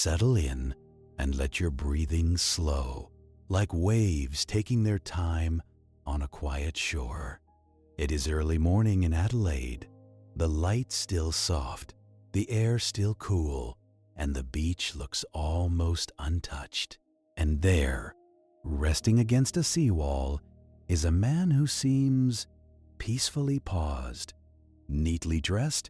settle in and let your breathing slow, like waves taking their time on a quiet shore. It is early morning in Adelaide, the light still soft, the air still cool, and the beach looks almost untouched. And there, resting against a seawall, is a man who seems peacefully paused, neatly dressed,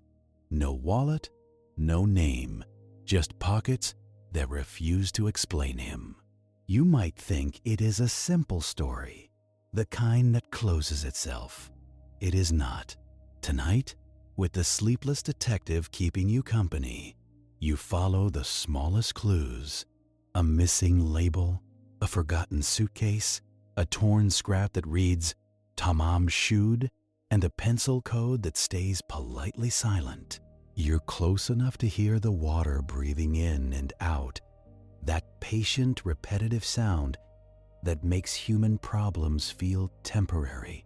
no wallet, no name, just pockets that refuse to explain him. You might think it is a simple story, the kind that closes itself. It is not. Tonight, with the Sleepless Detective keeping you company, you follow the smallest clues: a missing label, a forgotten suitcase, a torn scrap that reads Tamam Shud, and a pencil code that stays politely silent. You're close enough to hear the water breathing in and out, that patient, repetitive sound that makes human problems feel temporary.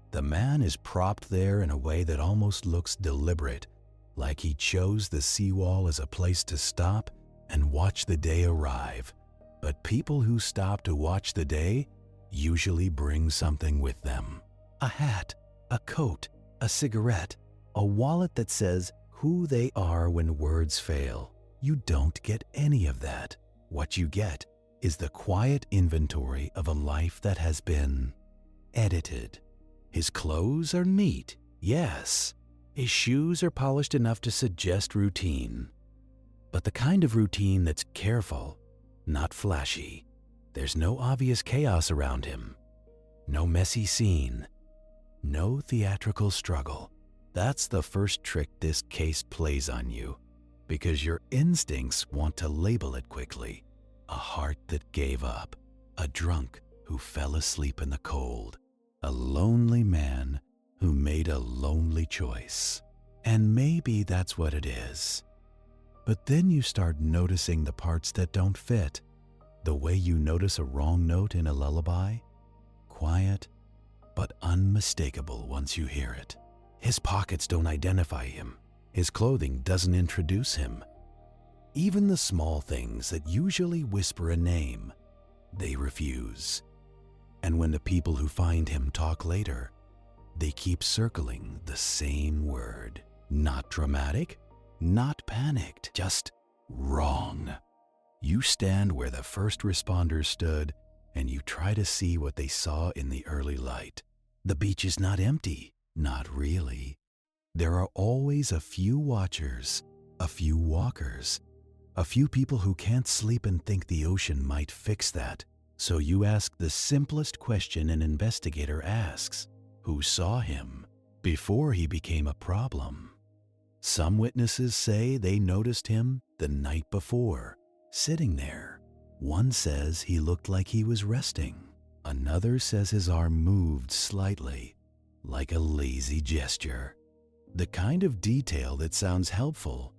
The man is propped there in a way that almost looks deliberate, like he chose the seawall as a place to stop and watch the day arrive. But people who stop to watch the day usually bring something with them: a hat, a coat, a cigarette, a wallet that says who they are when words fail. You don't get any of that. What you get is the quiet inventory of a life that has been edited. His clothes are neat, yes. His shoes are polished enough to suggest routine. But the kind of routine that's careful, not flashy. There's no obvious chaos around him. No messy scene. No theatrical struggle. That's the first trick this case plays on you, because your instincts want to label it quickly. A heart that gave up. A drunk who fell asleep in the cold. A lonely man who made a lonely choice. And maybe that's what it is. But then you start noticing the parts that don't fit. The way you notice a wrong note in a lullaby. Quiet, but unmistakable once you hear it. His pockets don't identify him. His clothing doesn't introduce him. Even the small things that usually whisper a name, they refuse. And when the people who find him talk later, they keep circling the same word. Not dramatic, not panicked, just wrong. You stand where the first responders stood and you try to see what they saw in the early light. The beach is not empty, not really. There are always a few watchers, a few walkers, a few people who can't sleep and think the ocean might fix that. So you ask the simplest question an investigator asks: who saw him before he became a problem? Some witnesses say they noticed him the night before, sitting there. One says he looked like he was resting. Another says his arm moved slightly, like a lazy gesture. The kind of detail that sounds helpful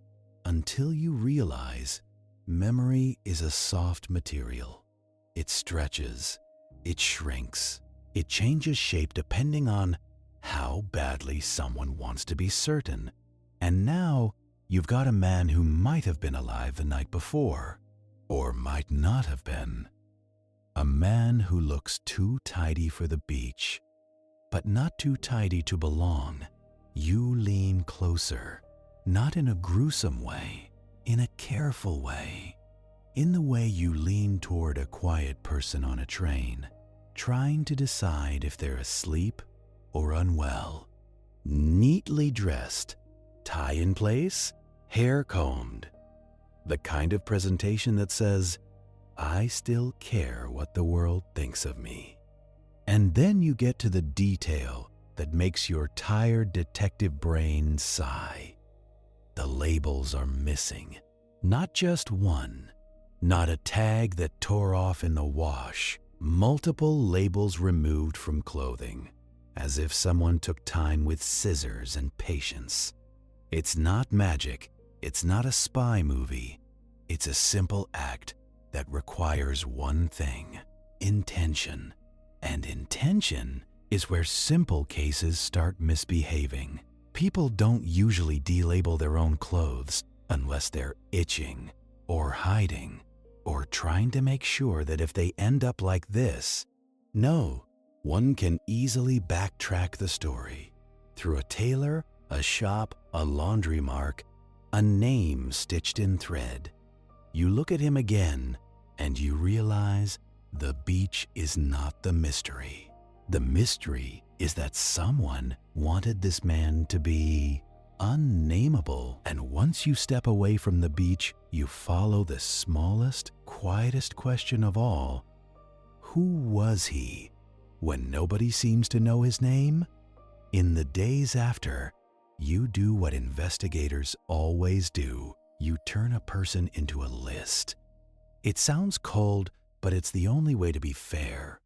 until you realize memory is a soft material. It stretches, it shrinks, it changes shape depending on how badly someone wants to be certain. And now you've got a man who might have been alive the night before, or might not have been. A man who looks too tidy for the beach, but not too tidy to belong. You lean closer, not in a gruesome way, in a careful way. In the way you lean toward a quiet person on a train, trying to decide if they're asleep or unwell. Neatly dressed, tie in place, hair combed. The kind of presentation that says, I still care what the world thinks of me. And then you get to the detail that makes your tired detective brain sigh. The labels are missing. Not just one. Not a tag that tore off in the wash. Multiple labels removed from clothing, as if someone took time with scissors and patience. It's not magic. It's not a spy movie. It's a simple act that requires one thing: intention. And intention is where simple cases start misbehaving. People don't usually delabel their own clothes unless they're itching. or hiding, or trying to make sure that if they end up like this, no, one can easily backtrack the story through a tailor, a shop, a laundry mark, a name stitched in thread. You look at him again and you realize the beach is not the mystery. The mystery is that someone wanted this man to be unnameable. And once you step away from the beach, you follow the smallest, quietest question of all. Who was he when nobody seems to know his name? In the days after, you do what investigators always do. You turn a person into a list. It sounds cold, but it's the only way to be fair.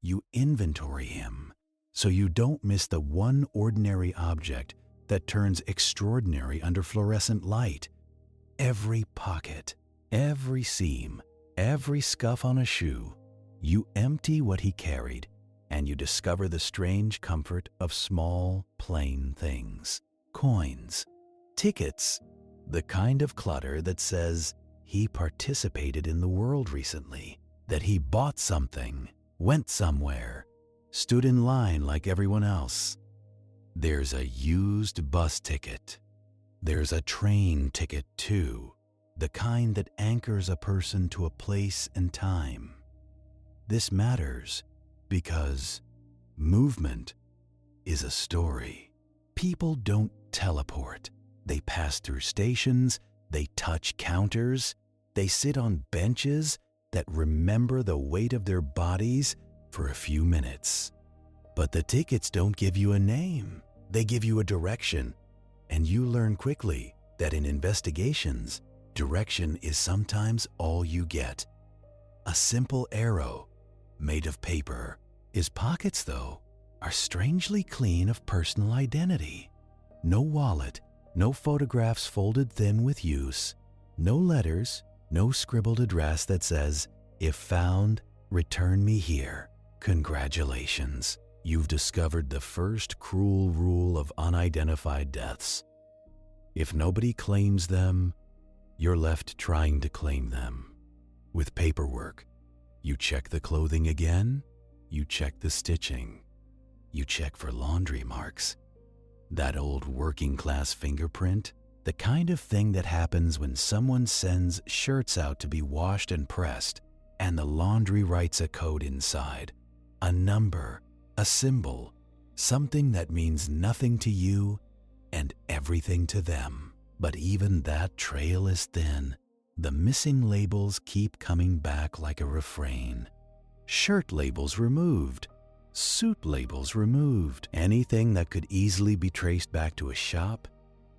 You inventory him so you don't miss the one ordinary object that turns extraordinary under fluorescent light. Every pocket, every seam, every scuff on a shoe, you empty what he carried, and you discover the strange comfort of small, plain things. Coins, tickets, the kind of clutter that says he participated in the world recently, that he bought something, went somewhere, stood in line like everyone else. There's a used bus ticket. There's a train ticket too, the kind that anchors a person to a place and time. This matters because movement is a story. People don't teleport. They pass through stations, they touch counters, they sit on benches that remember the weight of their bodies for a few minutes. But the tickets don't give you a name. They give you a direction. And you learn quickly that in investigations, direction is sometimes all you get. A simple arrow made of paper. His pockets, though, are strangely clean of personal identity. No wallet, no photographs folded thin with use, no letters, no scribbled address that says, "If found, return me here." Congratulations, you've discovered the first cruel rule of unidentified deaths. If nobody claims them, you're left trying to claim them. With paperwork, you check the clothing again, you check the stitching, you check for laundry marks. That old working class fingerprint, the kind of thing that happens when someone sends shirts out to be washed and pressed, and the laundry writes a code inside, a number, a symbol, something that means nothing to you and everything to them. But even that trail is thin. The missing labels keep coming back like a refrain. Shirt labels removed, suit labels removed, anything that could easily be traced back to a shop,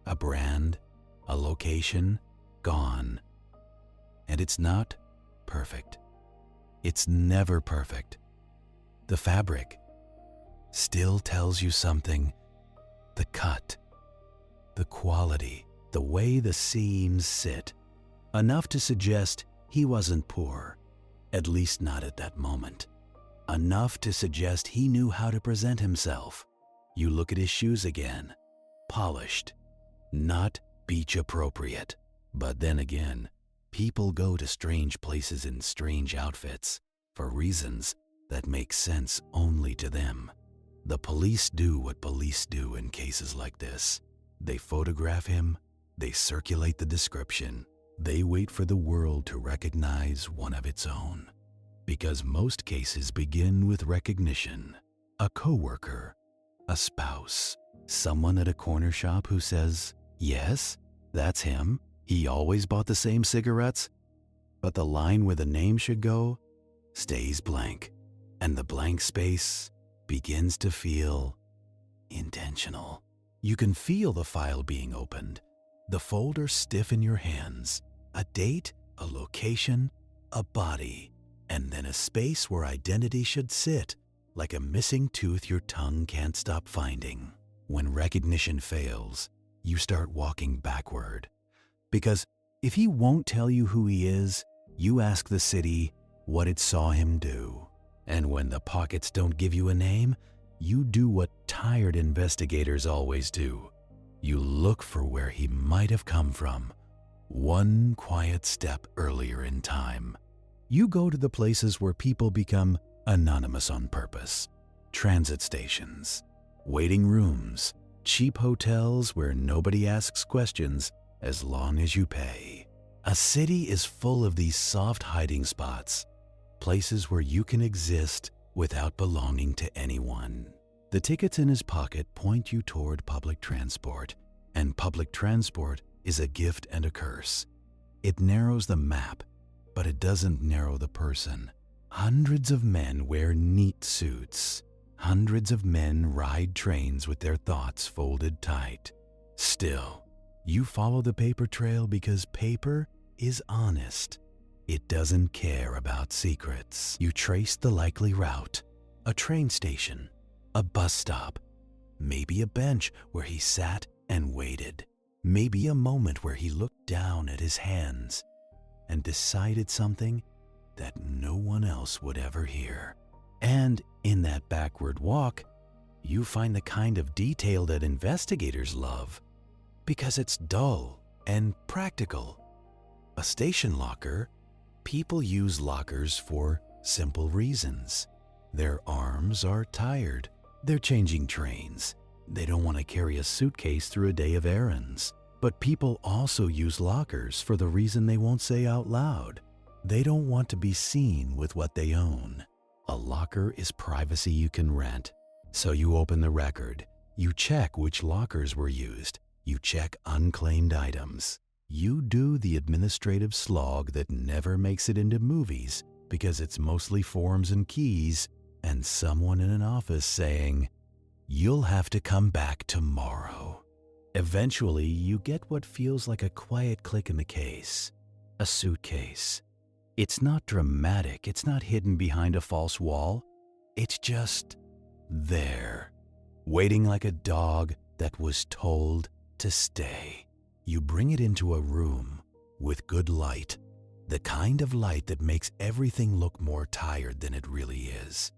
a brand, a location, gone. And it's not perfect. It's never perfect. The fabric still tells you something. The cut, the quality, the way the seams sit, enough to suggest he wasn't poor, at least not at that moment. Enough to suggest he knew how to present himself. You look at his shoes again, polished, not beach appropriate. But then again, people go to strange places in strange outfits for reasons that make sense only to them. The police do what police do in cases like this. They photograph him, they circulate the description, they wait for the world to recognize one of its own. Because most cases begin with recognition. A coworker, a spouse, someone at a corner shop who says, "Yes, that's him. He always bought the same cigarettes." But the line where the name should go stays blank, and the blank space begins to feel intentional. You can feel the file being opened, the folder stiff in your hands, a date, a location, a body, and then a space where identity should sit, like a missing tooth your tongue can't stop finding. When recognition fails, you start walking backward. Because if he won't tell you who he is, you ask the city what it saw him do. And when the pockets don't give you a name, you do what tired investigators always do. You look for where he might have come from, One quiet step earlier in time. You go to the places where people become anonymous on purpose. Transit stations, waiting rooms, cheap hotels where nobody asks questions as long as you pay. A city is full of these soft hiding spots, places where you can exist without belonging to anyone. The tickets in his pocket point you toward public transport, and public transport is a gift and a curse. It narrows the map, but it doesn't narrow the person. Hundreds of men wear neat suits. Hundreds of men ride trains with their thoughts folded tight. Still, you follow the paper trail because paper is honest. It doesn't care about secrets. You trace the likely route, a train station, a bus stop, maybe a bench where he sat and waited, maybe a moment where he looked down at his hands and decided something that no one else would ever hear. And in that backward walk, you find the kind of detail that investigators love because it's dull and practical. A station locker. People use lockers for simple reasons. Their arms are tired. They're changing trains. They don't want to carry a suitcase through a day of errands. But people also use lockers for the reason they won't say out loud. They don't want to be seen with what they own. A locker is privacy you can rent. So you open the record. You check which lockers were used. You check unclaimed items. You do the administrative slog that never makes it into movies because it's mostly forms and keys and someone in an office saying, "You'll have to come back tomorrow." Eventually, you get what feels like a quiet click in the case, a suitcase. It's not dramatic, it's not hidden behind a false wall. It's just there, waiting like a dog that was told to stay. You bring it into a room with good light, the kind of light that makes everything look more tired than it really is.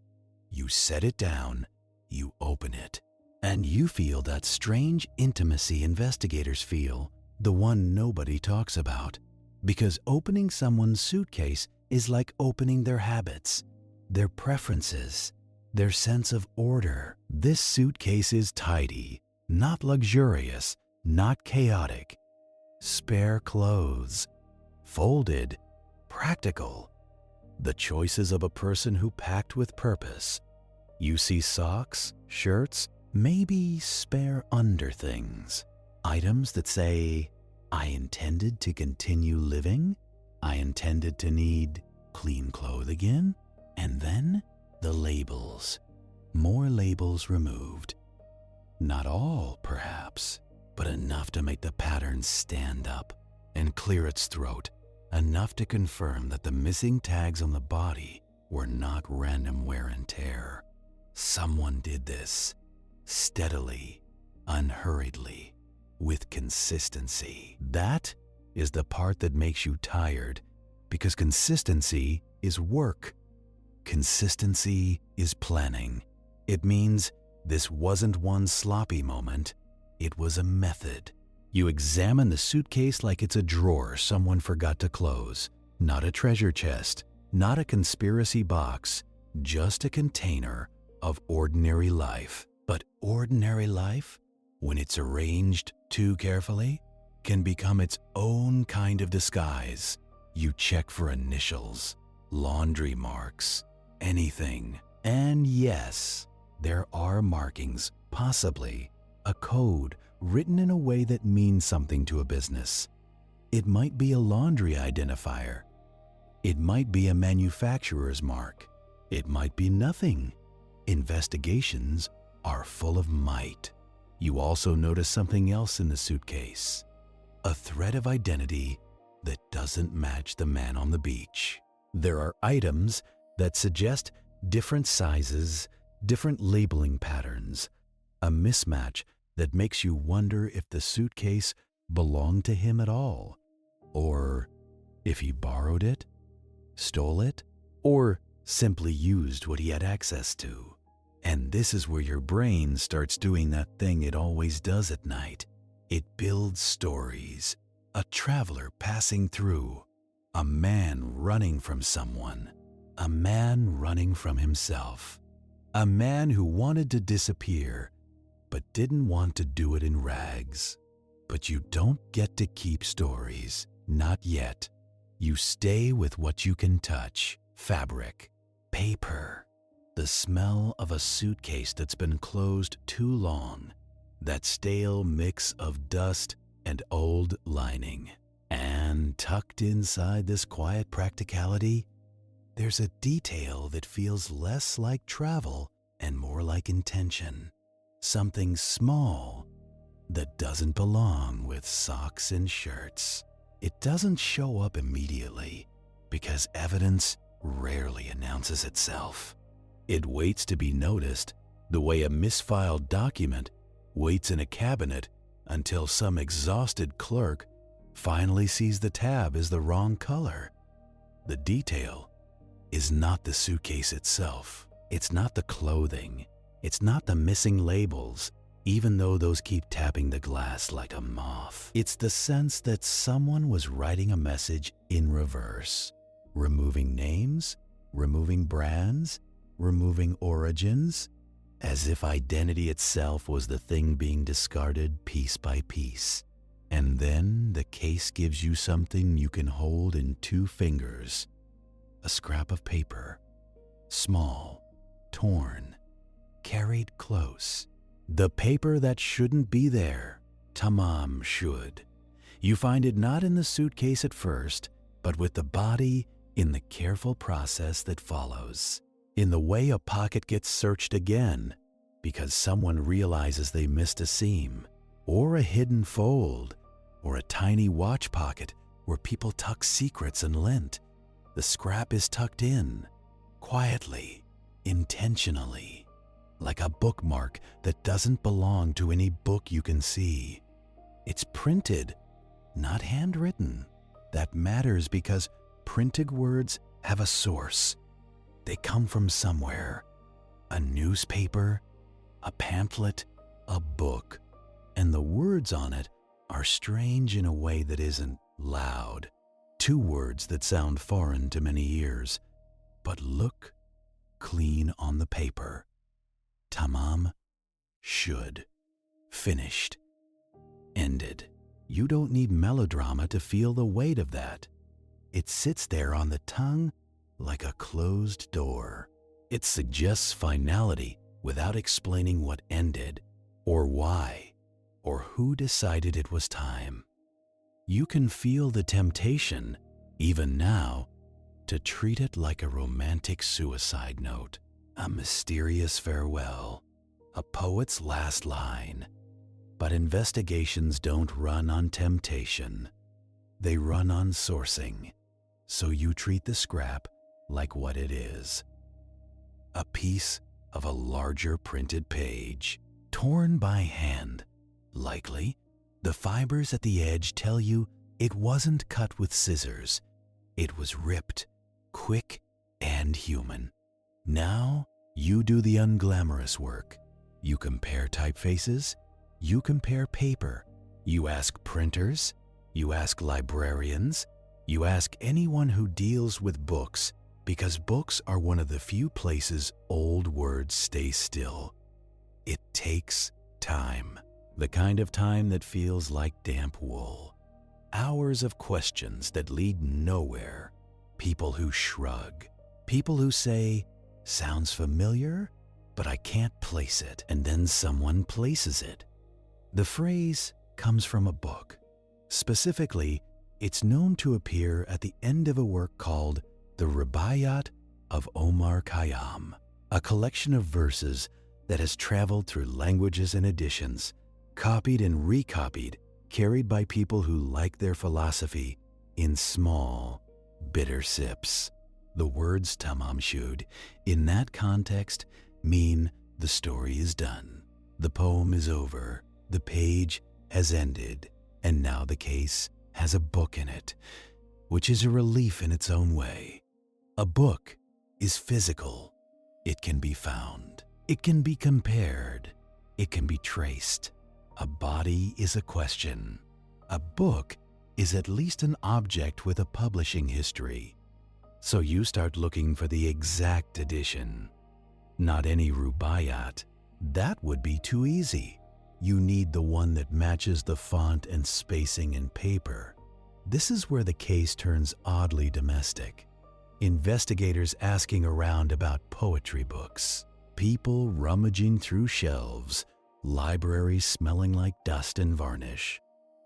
You set it down, you open it, and you feel that strange intimacy investigators feel, the one nobody talks about. Because opening someone's suitcase is like opening their habits, their preferences, their sense of order. This suitcase is tidy, not luxurious, not chaotic. Spare clothes, folded, practical. The choices of a person who packed with purpose. You see socks, shirts, maybe spare underthings. Items that say, "I intended to continue living. I intended to need clean clothes again." And then the labels. More labels removed. Not all, perhaps, but enough to make the pattern stand up and clear its throat. Enough to confirm that the missing tags on the body were not random wear and tear. Someone did this steadily, unhurriedly, with consistency. That is the part that makes you tired, because consistency is work. Consistency is planning. It means this wasn't one sloppy moment. It was a method. You examine the suitcase like it's a drawer someone forgot to close. Not a treasure chest, not a conspiracy box, just a container of ordinary life. But ordinary life, when it's arranged too carefully, can become its own kind of disguise. You check for initials, laundry marks, anything. And yes, there are markings, possibly a code written in a way that means something to a business. It might be a laundry identifier. It might be a manufacturer's mark. It might be nothing. Investigations are full of might. You also notice something else in the suitcase. A thread of identity that doesn't match the man on the beach. There are items that suggest different sizes, different labeling patterns, a mismatch that makes you wonder if the suitcase belonged to him at all, or if he borrowed it, stole it, or simply used what he had access to. And this is where your brain starts doing that thing it always does at night. It builds stories, a traveler passing through, a man running from someone, a man running from himself, a man who wanted to disappear but didn't want to do it in rags. But you don't get to keep stories, not yet. You stay with what you can touch: fabric, paper, the smell of a suitcase that's been closed too long, that stale mix of dust and old lining. And tucked inside this quiet practicality, there's a detail that feels less like travel and more like intention. Something small that doesn't belong with socks and shirts. It doesn't show up immediately because evidence rarely announces itself. It waits to be noticed the way a misfiled document waits in a cabinet until some exhausted clerk finally sees the tab is the wrong color. The detail is not the suitcase itself. It's not the clothing. It's not the missing labels, even though those keep tapping the glass like a moth. It's the sense that someone was writing a message in reverse, removing names, removing brands, removing origins, as if identity itself was the thing being discarded piece by piece. And then the case gives you something you can hold in 2 fingers, a scrap of paper, small, torn, carried close. The paper that shouldn't be there, Tamam Shud. You find it not in the suitcase at first, but with the body in the careful process that follows. In the way a pocket gets searched again because someone realizes they missed a seam, or a hidden fold, or a tiny watch pocket where people tuck secrets and lint. The scrap is tucked in, quietly, intentionally, like a bookmark that doesn't belong to any book you can see. It's printed, not handwritten. That matters because printed words have a source. They come from somewhere: a newspaper, a pamphlet, a book, and the words on it are strange in a way that isn't loud. 2 words that sound foreign to many ears, but look clean on the paper. Tamam Shud. Finished. Ended. You don't need melodrama to feel the weight of that. It sits there on the tongue like a closed door. It suggests finality without explaining what ended, or why, or who decided it was time. You can feel the temptation, even now, to treat it like a romantic suicide note, a mysterious farewell, a poet's last line. But investigations don't run on temptation. They run on sourcing. So you treat the scrap like what it is: a piece of a larger printed page, torn by hand. Likely, the fibers at the edge tell you it wasn't cut with scissors. It was ripped, quick and human. Now you do the unglamorous work. You compare typefaces, you compare paper, you ask printers, you ask librarians, you ask anyone who deals with books, because books are one of the few places old words stay still. It takes time, the kind of time that feels like damp wool. Hours of questions that lead nowhere. People who shrug. People who say, "Sounds familiar, but I can't place it," and then someone places it. The phrase comes from a book. Specifically, it's known to appear at the end of a work called The Rubaiyat of Omar Khayyam, a collection of verses that has traveled through languages and editions, copied and recopied, carried by people who like their philosophy in small, bitter sips. The words Tamam Shud, in that context, mean the story is done. The poem is over. The page has ended. And now the case has a book in it, which is a relief in its own way. A book is physical. It can be found. It can be compared. It can be traced. A body is a question. A book is at least an object with a publishing history. So you start looking for the exact edition. Not any rubaiyat. That would be too easy. You need the one that matches the font and spacing in paper. This is where the case turns oddly domestic. Investigators asking around about poetry books, people rummaging through shelves, libraries smelling like dust and varnish,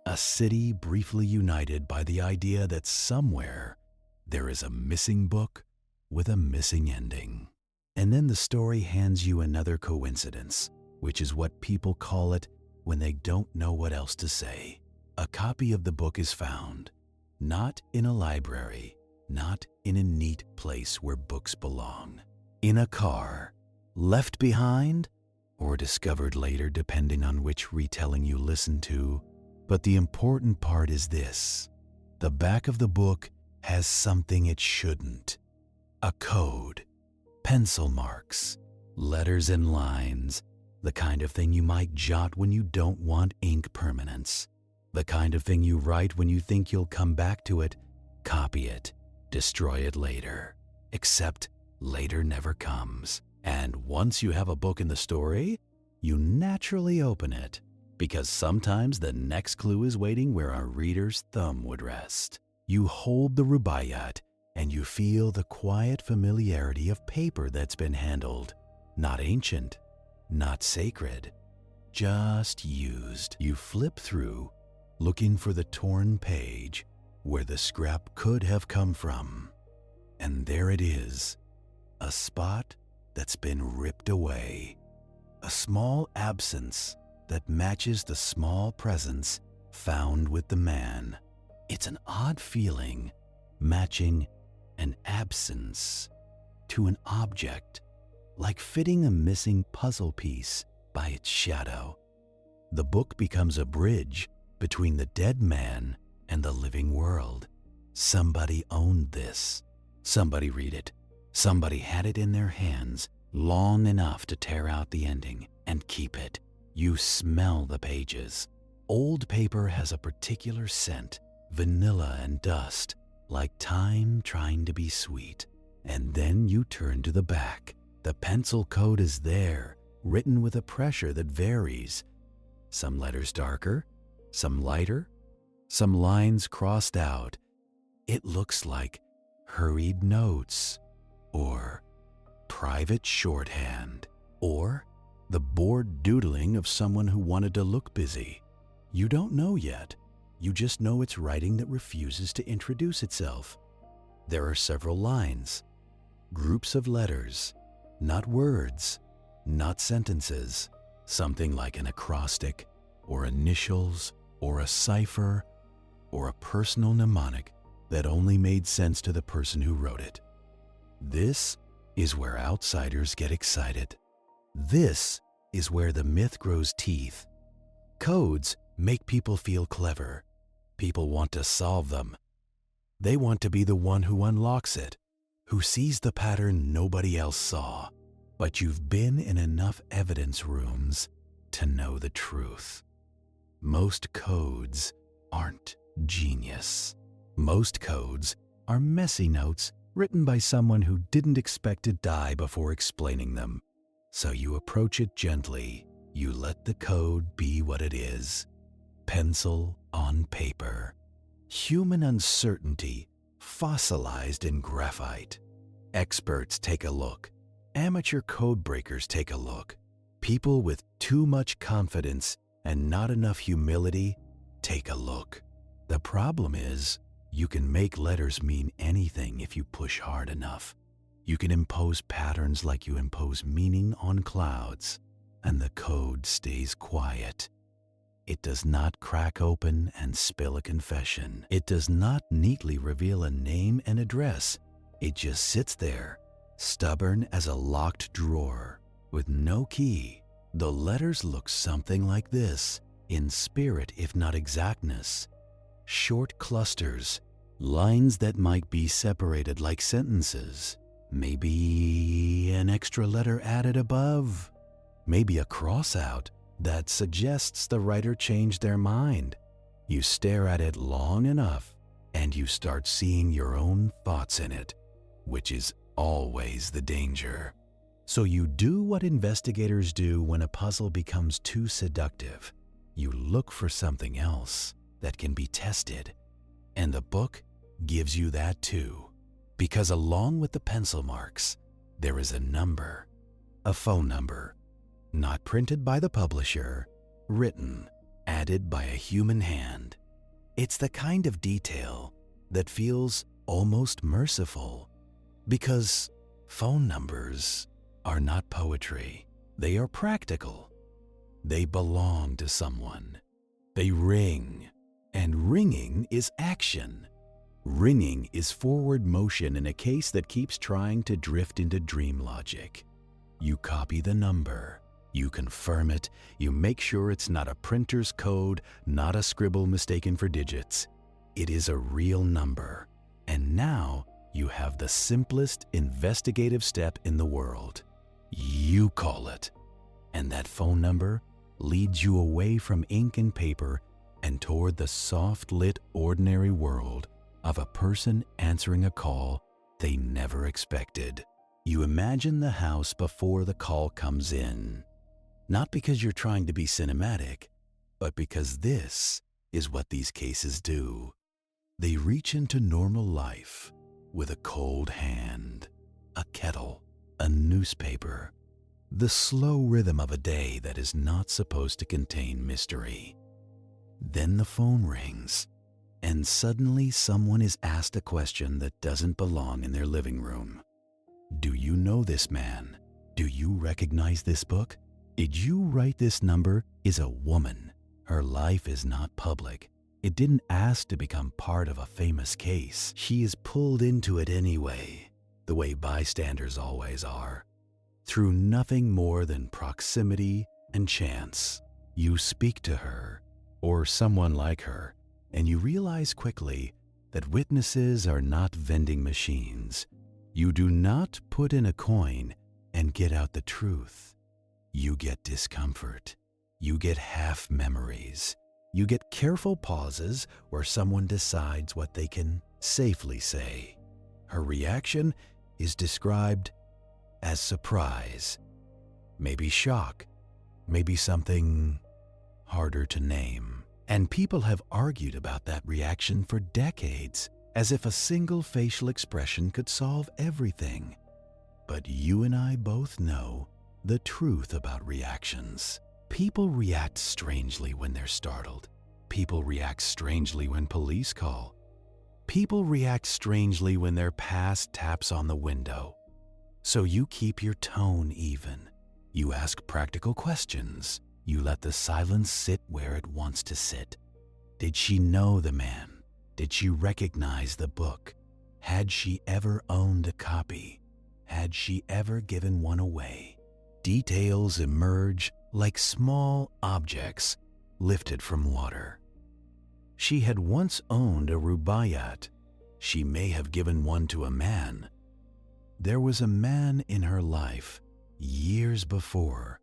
a city briefly united by the idea that somewhere there is a missing book with a missing ending. And then the story hands you another coincidence, which is what people call it when they don't know what else to say. A copy of the book is found, not in a library, not in a neat place where books belong, in a car, left behind, or discovered later depending on which retelling you listen to. But the important part is this: the back of the book has something it shouldn't. A code, pencil marks, letters and lines, the kind of thing you might jot when you don't want ink permanence, the kind of thing you write when you think you'll come back to it, copy it, destroy it later. Except later never comes. And once you have a book in the story, you naturally open it, because sometimes the next clue is waiting where a reader's thumb would rest. You hold the rubaiyat, and you feel the quiet familiarity of paper that's been handled. Not ancient, not sacred, just used. You flip through, looking for the torn page where the scrap could have come from. And there it is, a spot that's been ripped away, a small absence that matches the small presence found with the man. It's an odd feeling, matching an absence to an object, like fitting a missing puzzle piece by its shadow. The book becomes a bridge between the dead man and the living world. Somebody owned this. Somebody read it. Somebody had it in their hands long enough to tear out the ending and keep it. You smell the pages. Old paper has a particular scent, vanilla and dust, like time trying to be sweet. And then you turn to the back. The pencil code is there, written with a pressure that varies. Some letters darker, some lighter, some lines crossed out. It looks like hurried notes, or private shorthand, or the bored doodling of someone who wanted to look busy. You don't know yet. You just know it's writing that refuses to introduce itself. There are several lines, groups of letters, not words, not sentences, something like an acrostic, or initials, or a cipher, or a personal mnemonic that only made sense to the person who wrote it. This is where outsiders get excited. This is where the myth grows teeth. Codes make people feel clever. People want to solve them. They want to be the one who unlocks it, who sees the pattern nobody else saw. But you've been in enough evidence rooms to know the truth. Most codes aren't genius. Most codes are messy notes written by someone who didn't expect to die before explaining them. So you approach it gently. You let the code be what it is. Pencil on paper. Human uncertainty fossilized in graphite. Experts take a look. Amateur code breakers take a look. People with too much confidence and not enough humility take a look. The problem is, you can make letters mean anything if you push hard enough. You can impose patterns like you impose meaning on clouds, and the code stays quiet. It does not crack open and spill a confession. It does not neatly reveal a name and address. It just sits there, stubborn as a locked drawer, with no key. The letters look something like this, in spirit if not exactness. Short clusters, lines that might be separated like sentences. Maybe an extra letter added above. Maybe a cross-out that suggests the writer changed their mind. You stare at it long enough, and you start seeing your own thoughts in it, which is always the danger. So you do what investigators do when a puzzle becomes too seductive. You look for something else that can be tested. And the book gives you that too. Because along with the pencil marks, there is a number, a phone number, not printed by the publisher, written, added by a human hand. It's the kind of detail that feels almost merciful, because phone numbers are not poetry. They are practical. They belong to someone. They ring, and ringing is action. Ringing is forward motion in a case that keeps trying to drift into dream logic. You copy the number, you confirm it, you make sure it's not a printer's code, not a scribble mistaken for digits. It is a real number, and now you have the simplest investigative step in the world. You call it, and that phone number leads you away from ink and paper and toward the soft-lit ordinary world of a person answering a call they never expected. You imagine the house before the call comes in, not because you're trying to be cinematic, but because this is what these cases do. They reach into normal life with a cold hand, a kettle, a newspaper, the slow rhythm of a day that is not supposed to contain mystery. Then the phone rings, and suddenly someone is asked a question that doesn't belong in their living room. Do you know this man? Do you recognize this book? Did you write this number? Is a woman. Her life is not public. It didn't ask to become part of a famous case. She is pulled into it anyway, the way bystanders always are. Through nothing more than proximity and chance, you speak to her, or someone like her, and you realize quickly that witnesses are not vending machines. You do not put in a coin and get out the truth. You get discomfort. You get half memories. You get careful pauses where someone decides what they can safely say. Her reaction is described as surprise, maybe shock, maybe something harder to name. And people have argued about that reaction for decades, as if a single facial expression could solve everything. But you and I both know the truth about reactions. People react strangely when they're startled. People react strangely when police call. People react strangely when their past taps on the window. So you keep your tone even. You ask practical questions. You let the silence sit where it wants to sit. Did she know the man? Did she recognize the book? Had she ever owned a copy? Had she ever given one away? Details emerge like small objects lifted from water. She had once owned a rubaiyat. She may have given one to a man. There was a man in her life years before,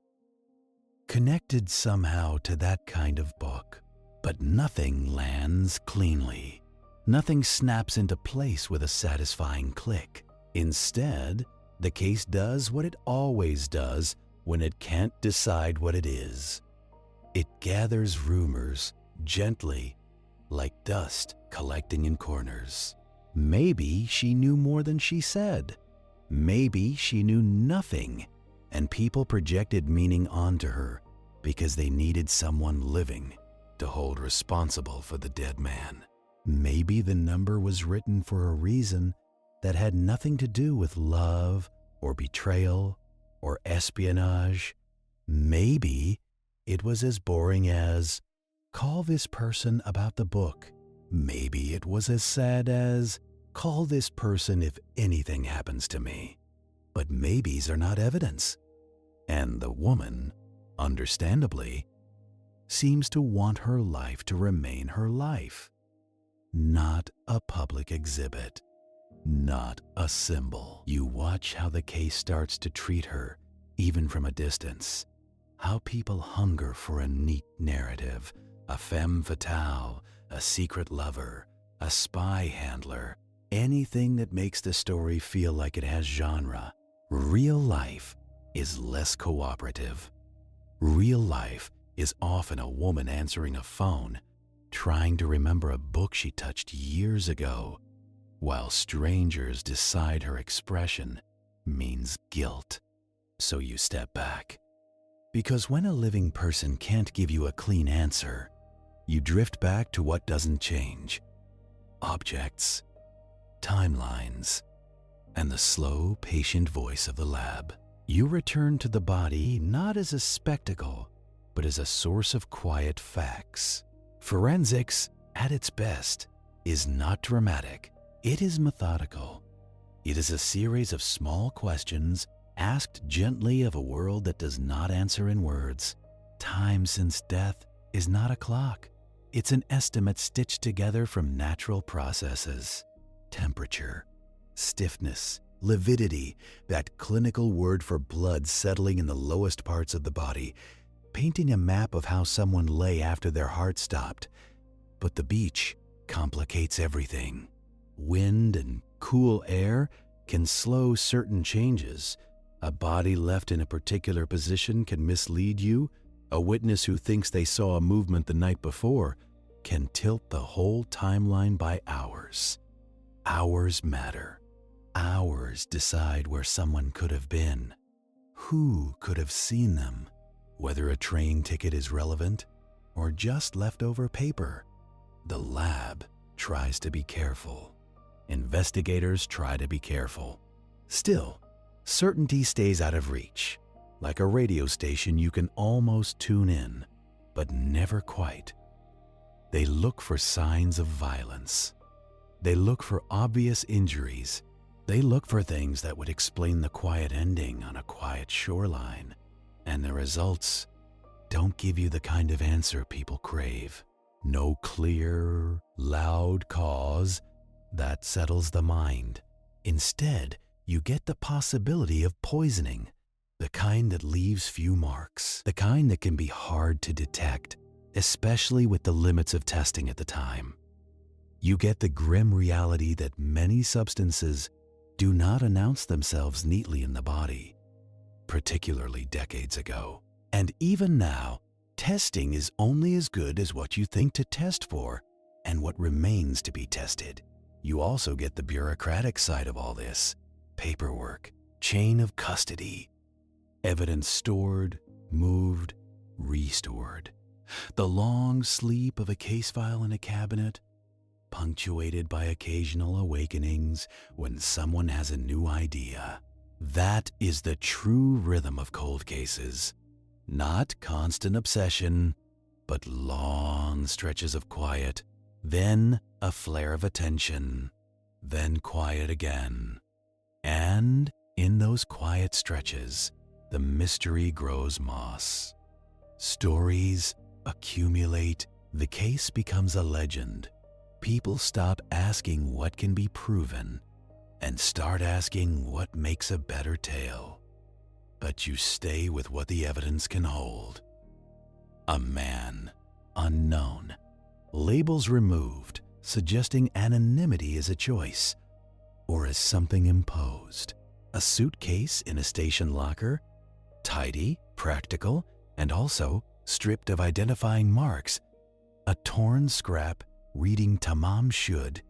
connected somehow to that kind of book. But nothing lands cleanly. Nothing snaps into place with a satisfying click. Instead, the case does what it always does when it can't decide what it is. It gathers rumors gently, like dust collecting in corners. Maybe she knew more than she said. Maybe she knew nothing, and people projected meaning onto her because they needed someone living to hold responsible for the dead man. Maybe the number was written for a reason that had nothing to do with love or betrayal or espionage. Maybe it was as boring as, call this person about the book. Maybe it was as sad as, call this person if anything happens to me. But maybes are not evidence. And the woman, understandably, seems to want her life to remain her life. Not a public exhibit. Not a symbol. You watch how the case starts to treat her, even from a distance. How people hunger for a neat narrative, a femme fatale, a secret lover, a spy handler, anything that makes the story feel like it has genre. Real life is less cooperative. Real life is often a woman answering a phone, trying to remember a book she touched years ago, while strangers decide her expression means guilt. So you step back. Because when a living person can't give you a clean answer, you drift back to what doesn't change: objects, timelines, and the slow, patient voice of the lab. You return to the body not as a spectacle, but as a source of quiet facts. Forensics, at its best, is not dramatic. It is methodical. It is a series of small questions asked gently of a world that does not answer in words. Time since death is not a clock. It's an estimate stitched together from natural processes. Temperature, stiffness, lividity, that clinical word for blood settling in the lowest parts of the body, painting a map of how someone lay after their heart stopped. But the beach complicates everything. Wind and cool air can slow certain changes. A body left in a particular position can mislead you. A witness who thinks they saw a movement the night before can tilt the whole timeline by hours. Hours matter. Hours decide where someone could have been, who could have seen them, whether a train ticket is relevant or just leftover paper. The lab tries to be careful. Investigators try to be careful. Still, certainty stays out of reach. Like a radio station, you can almost tune in, but never quite. They look for signs of violence. They look for obvious injuries. They look for things that would explain the quiet ending on a quiet shoreline. And the results don't give you the kind of answer people crave. No clear, loud cause that settles the mind. Instead, you get the possibility of poisoning, the kind that leaves few marks, the kind that can be hard to detect, especially with the limits of testing at the time. You get the grim reality that many substances do not announce themselves neatly in the body, particularly decades ago. And even now, testing is only as good as what you think to test for and what remains to be tested. You also get the bureaucratic side of all this: paperwork, chain of custody, evidence stored, moved, restored. The long sleep of a case file in a cabinet, punctuated by occasional awakenings when someone has a new idea. That is the true rhythm of cold cases. Not constant obsession, but long stretches of quiet, then a flare of attention, then quiet again. And in those quiet stretches, the mystery grows moss. Stories accumulate, the case becomes a legend. People stop asking what can be proven and start asking what makes a better tale. But you stay with what the evidence can hold. A man, unknown. Labels removed, suggesting anonymity as a choice or as something imposed. A suitcase in a station locker, tidy, practical, and also stripped of identifying marks. A torn scrap reading Tamam Shud,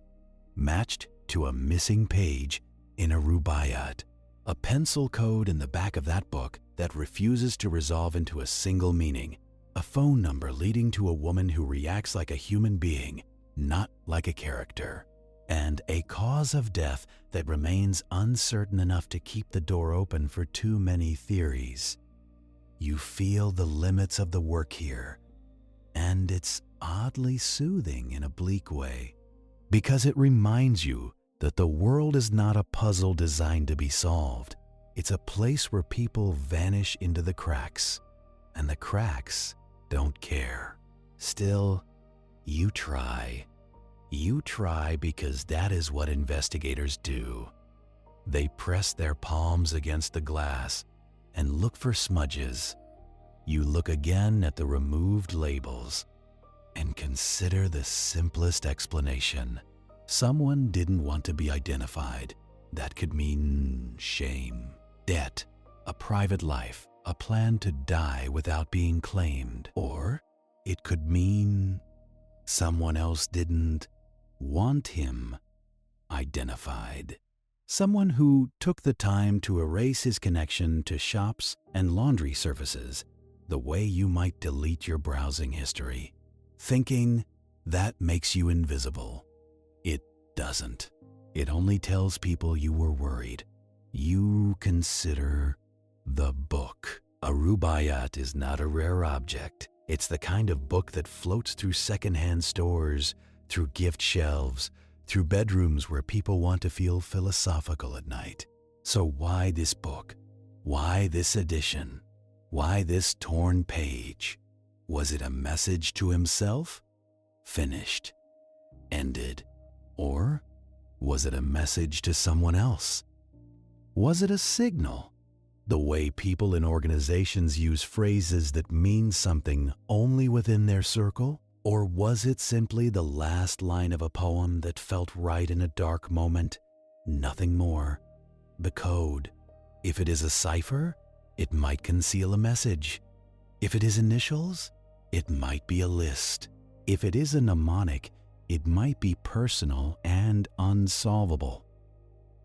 matched to a missing page in a rubaiyat. A pencil code in the back of that book that refuses to resolve into a single meaning. A phone number leading to a woman who reacts like a human being, not like a character. And a cause of death that remains uncertain enough to keep the door open for too many theories. You feel the limits of the work here, and it's oddly soothing in a bleak way, because it reminds you that the world is not a puzzle designed to be solved. It's a place where people vanish into the cracks, and the cracks don't care. Still, you try. You try because that is what investigators do. They press their palms against the glass and look for smudges. You look again at the removed labels, and consider the simplest explanation. Someone didn't want to be identified. That could mean shame, debt, a private life, a plan to die without being claimed. Or it could mean someone else didn't want him identified. Someone who took the time to erase his connection to shops and laundry services the way you might delete your browsing history, thinking that makes you invisible. It doesn't. It only tells people you were worried. You consider the book. A rubaiyat is not a rare object. It's the kind of book that floats through secondhand stores, through gift shelves, through bedrooms where people want to feel philosophical at night. So why this book? Why this edition? Why this torn page? Was it a message to himself? Finished. Ended. Or was it a message to someone else? Was it a signal? The way people in organizations use phrases that mean something only within their circle? Or was it simply the last line of a poem that felt right in a dark moment? Nothing more. The code. If it is a cipher, it might conceal a message. If it is initials, it might be a list. If it is a mnemonic, it might be personal and unsolvable.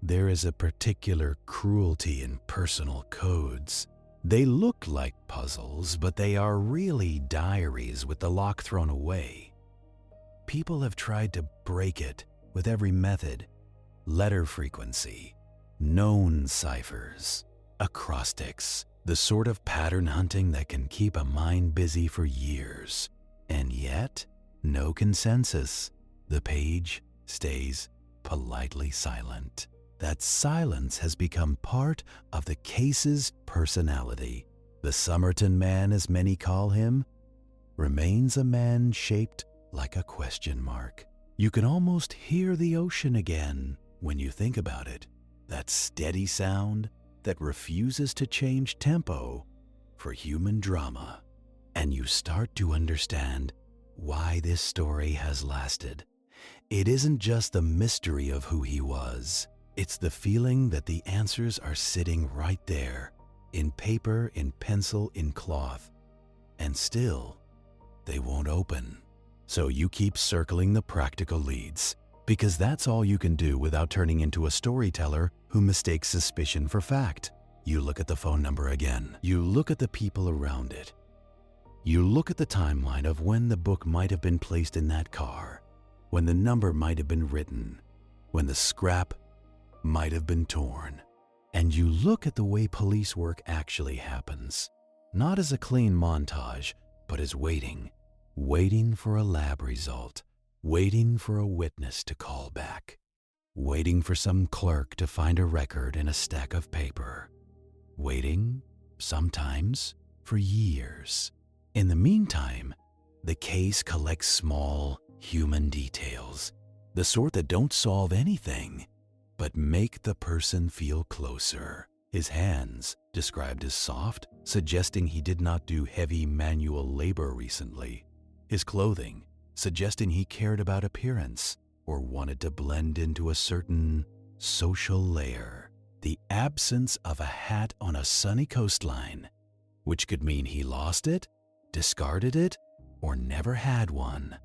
There is a particular cruelty in personal codes. They look like puzzles, but they are really diaries with the lock thrown away. People have tried to break it with every method: letter frequency, known ciphers, acrostics, the sort of pattern hunting that can keep a mind busy for years. And yet, no consensus. The page stays politely silent. That silence has become part of the case's personality. The Somerton Man, as many call him, remains a man shaped like a question mark. You can almost hear the ocean again when you think about it. That steady sound that refuses to change tempo for human drama. And you start to understand why this story has lasted. It isn't just the mystery of who he was. It's the feeling that the answers are sitting right there, in paper, in pencil, in cloth, and still, they won't open. So you keep circling the practical leads, because that's all you can do without turning into a storyteller who mistakes suspicion for fact. You look at the phone number again. You look at the people around it. You look at the timeline of when the book might have been placed in that car, when the number might have been written, when the scrap might have been torn. And you look at the way police work actually happens, not as a clean montage, but as waiting for a lab result, waiting for a witness to call back, waiting for some clerk to find a record in a stack of paper, waiting, sometimes, for years. In the meantime, the case collects small human details, the sort that don't solve anything, but make the person feel closer. His hands, described as soft, suggesting he did not do heavy manual labor recently. His clothing, suggesting he cared about appearance or wanted to blend into a certain social layer. The absence of a hat on a sunny coastline, which could mean he lost it, discarded it, or never had one.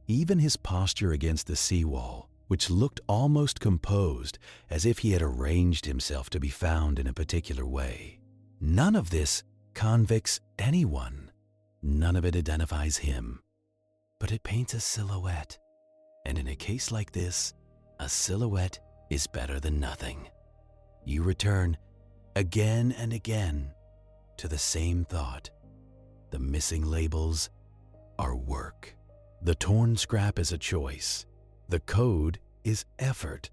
Even his posture against the seawall, which looked almost composed, as if he had arranged himself to be found in a particular way. None of this convicts anyone. None of it identifies him. But it paints a silhouette. And in a case like this, a silhouette is better than nothing. You return again and again to the same thought. The missing labels are work. The torn scrap is a choice. The code is effort.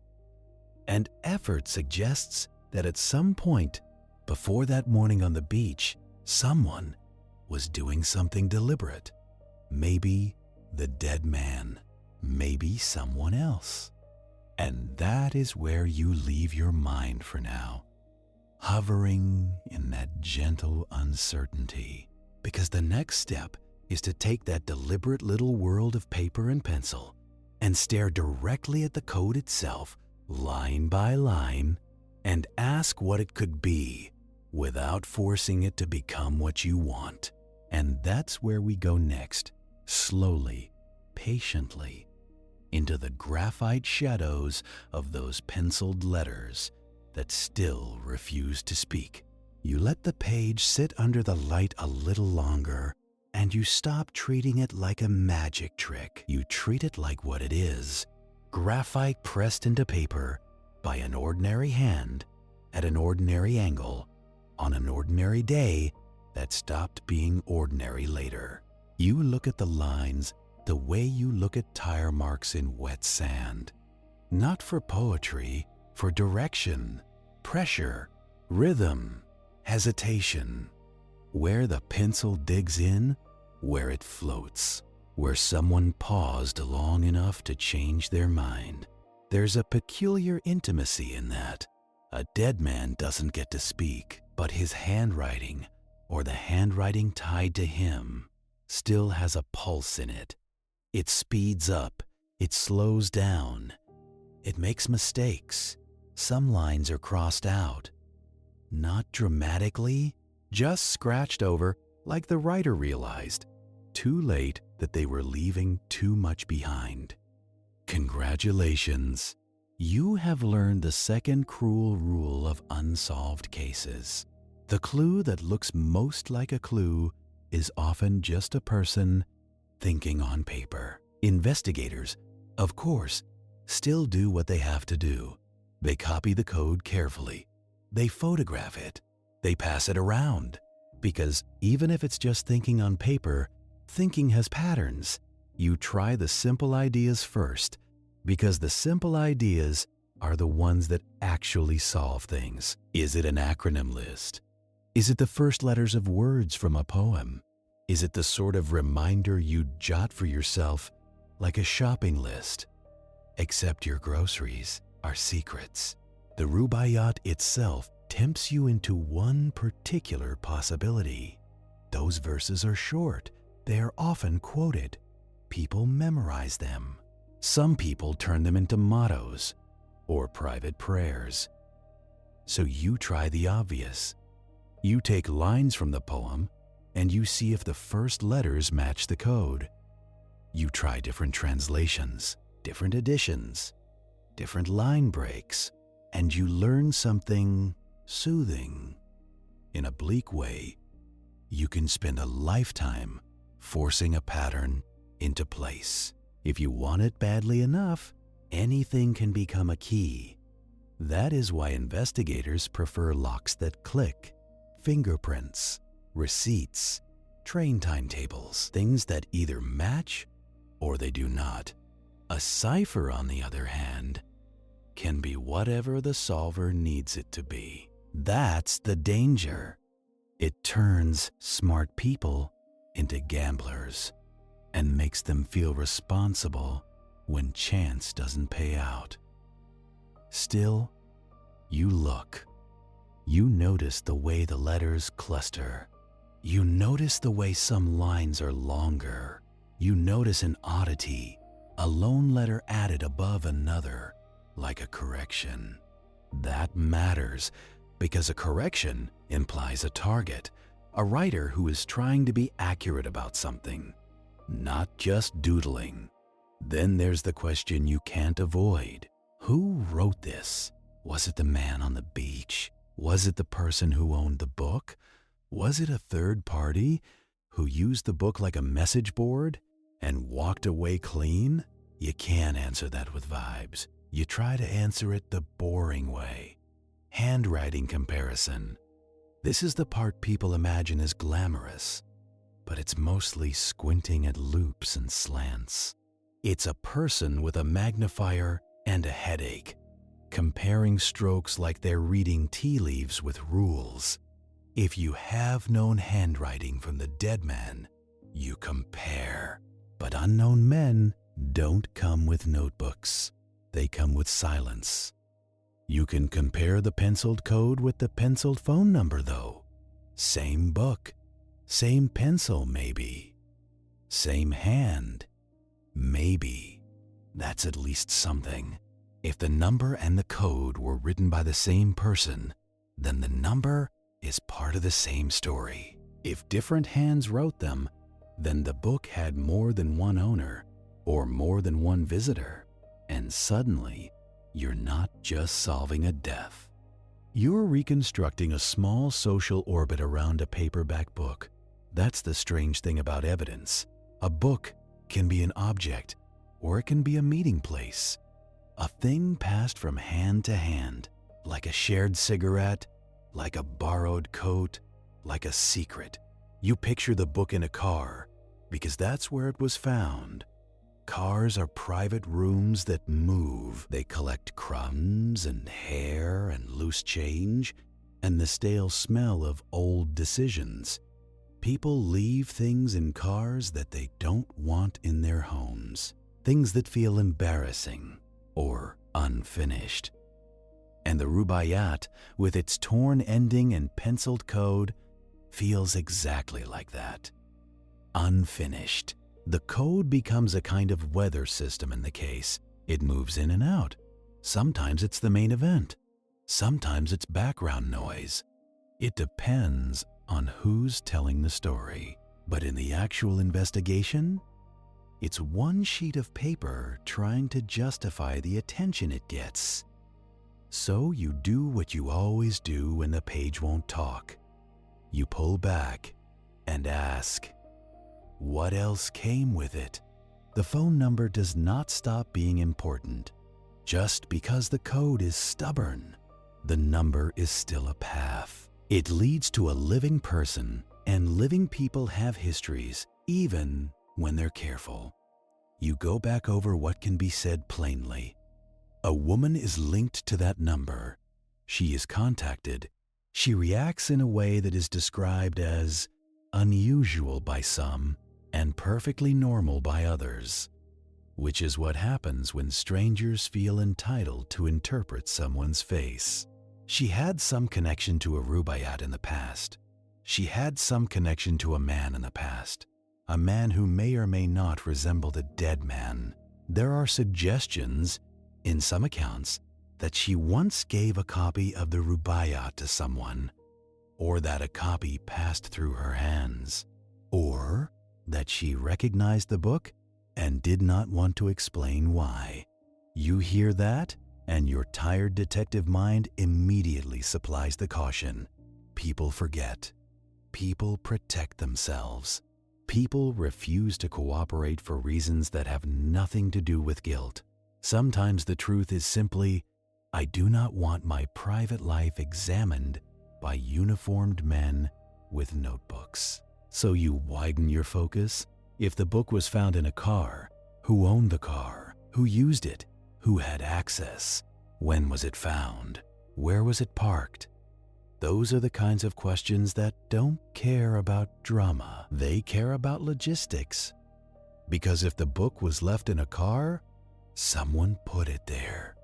And effort suggests that at some point before that morning on the beach, someone was doing something deliberate. Maybe the dead man, maybe someone else. And that is where you leave your mind for now, hovering in that gentle uncertainty, because the next step is to take that deliberate little world of paper and pencil and stare directly at the code itself, line by line, and ask what it could be without forcing it to become what you want. And that's where we go next, slowly, patiently, into the graphite shadows of those penciled letters that still refuse to speak. You let the page sit under the light a little longer, and you stop treating it like a magic trick. You treat it like what it is, graphite pressed into paper by an ordinary hand at an ordinary angle on an ordinary day that stopped being ordinary later. You look at the lines the way you look at tire marks in wet sand. Not for poetry, for direction, pressure, rhythm, hesitation. Where the pencil digs in, where it floats, where someone paused long enough to change their mind. There's a peculiar intimacy in that. A dead man doesn't get to speak, but his handwriting, or the handwriting tied to him, still has a pulse in it. It speeds up, it slows down, it makes mistakes. Some lines are crossed out. Not dramatically, just scratched over like the writer realized, too late, that they were leaving too much behind. Congratulations, you have learned the second cruel rule of unsolved cases. The clue that looks most like a clue is often just a person thinking on paper. Investigators, of course, still do what they have to do. They copy the code carefully. They photograph it. They pass it around. Because even if it's just thinking on paper, thinking has patterns. You try the simple ideas first, because the simple ideas are the ones that actually solve things. Is it an acronym list? Is it the first letters of words from a poem? Is it the sort of reminder you'd jot for yourself like a shopping list? Except your groceries are secrets. The rubaiyat itself tempts you into one particular possibility. Those verses are short. They are often quoted. People memorize them. Some people turn them into mottos or private prayers. So you try the obvious. You take lines from the poem and you see if the first letters match the code. You try different translations, different editions, different line breaks, and you learn something soothing. In a bleak way, you can spend a lifetime forcing a pattern into place. If you want it badly enough, anything can become a key. That is why investigators prefer locks that click, fingerprints, receipts, train timetables, things that either match or they do not. A cipher, on the other hand, can be whatever the solver needs it to be. That's the danger. It turns smart people into gamblers and makes them feel responsible when chance doesn't pay out. Still, you look. You notice the way the letters cluster. You notice the way some lines are longer. You notice an oddity, a lone letter added above another, like a correction. That matters because a correction implies a target, a writer who is trying to be accurate about something, not just doodling. Then there's the question you can't avoid. Who wrote this? Was it the man on the beach? Was it the person who owned the book? Was it a third party who used the book like a message board and walked away clean? You can't answer that with vibes. You try to answer it the boring way. Handwriting comparison. This is the part people imagine as glamorous, but it's mostly squinting at loops and slants. It's a person with a magnifier and a headache, comparing strokes like they're reading tea leaves with rules. If you have known handwriting from the dead man, you compare. But unknown men don't come with notebooks. They come with silence. You can compare the penciled code with the penciled phone number, though. Same book, same pencil maybe, Same hand. Maybe. That's at least something. If the number and the code were written by the same person, then the number is part of the same story. If different hands wrote them, then the book had more than one owner or more than one visitor, and suddenly you're not just solving a death. You're reconstructing a small social orbit around a paperback book. That's the strange thing about evidence. A book can be an object, or it can be a meeting place. A thing passed from hand to hand, like a shared cigarette, like a borrowed coat, like a secret. You picture the book in a car, because that's where it was found. Cars are private rooms that move. They collect crumbs and hair and loose change and the stale smell of old decisions. People leave things in cars that they don't want in their homes, things that feel embarrassing or unfinished. And the Rubaiyat, with its torn ending and penciled code, feels exactly like that. Unfinished. The code becomes a kind of weather system in the case. It moves in and out. Sometimes it's the main event. Sometimes it's background noise. It depends on who's telling the story. But in the actual investigation, it's one sheet of paper trying to justify the attention it gets. So you do what you always do when the page won't talk. You pull back and ask, what else came with it? The phone number does not stop being important. Just because the code is stubborn, the number is still a path. It leads to a living person, and living people have histories, even when they're careful. You go back over what can be said plainly. A woman is linked to that number. She is contacted. She reacts in a way that is described as unusual by some and perfectly normal by others, which is what happens when strangers feel entitled to interpret someone's face. She had some connection to a Rubaiyat in the past. She had some connection to a man in the past, a man who may or may not resemble the dead man. There are suggestions, in some accounts, that she once gave a copy of the Rubaiyat to someone, or that a copy passed through her hands, or that she recognized the book and did not want to explain why. You hear that, and your tired detective mind immediately supplies the caution. People forget. People protect themselves. People refuse to cooperate for reasons that have nothing to do with guilt. Sometimes the truth is simply, I do not want my private life examined by uniformed men with notebooks. So you widen your focus. If the book was found in a car, who owned the car? Who used it? Who had access? When was it found? Where was it parked? Those are the kinds of questions that don't care about drama. They care about logistics. Because if the book was left in a car, someone put it there.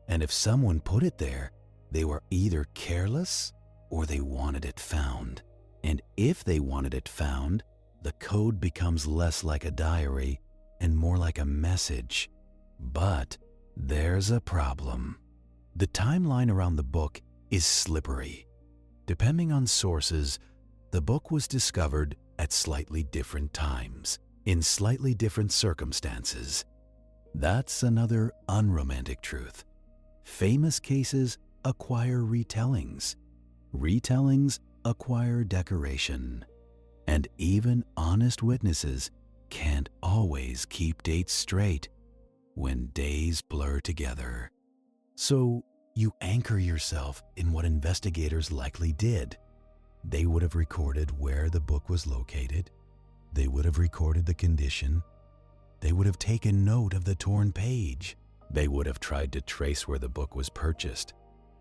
And if someone put it there, they were either careless or they wanted it found. And if they wanted it found, the code becomes less like a diary and more like a message. But there's a problem. The timeline around the book is slippery. Depending on sources, the book was discovered at slightly different times, in slightly different circumstances. That's another unromantic truth. Famous cases acquire retellings. Retellings acquire decoration. And even honest witnesses can't always keep dates straight when days blur together. So you anchor yourself in what investigators likely did. They would have recorded where the book was located. They would have recorded the condition. They would have taken note of the torn page. They would have tried to trace where the book was purchased.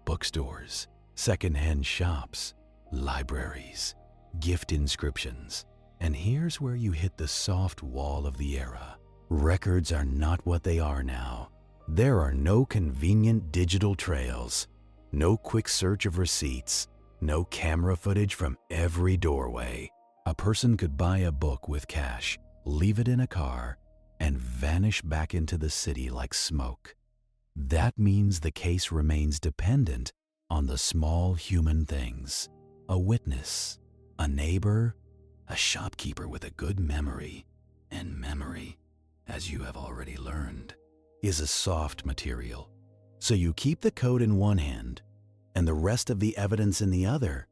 Bookstores, secondhand shops, libraries, gift inscriptions. And here's where you hit the soft wall of the era. Records are not what they are now. There are no convenient digital trails, no quick search of receipts, no camera footage from every doorway. A person could buy a book with cash, leave it in a car, and vanish back into the city like smoke. That means the case remains dependent on the small human things: a witness, a neighbor, a shopkeeper with a good memory. And memory, as you have already learned, is a soft material. So you keep the code in one hand and the rest of the evidence in the other,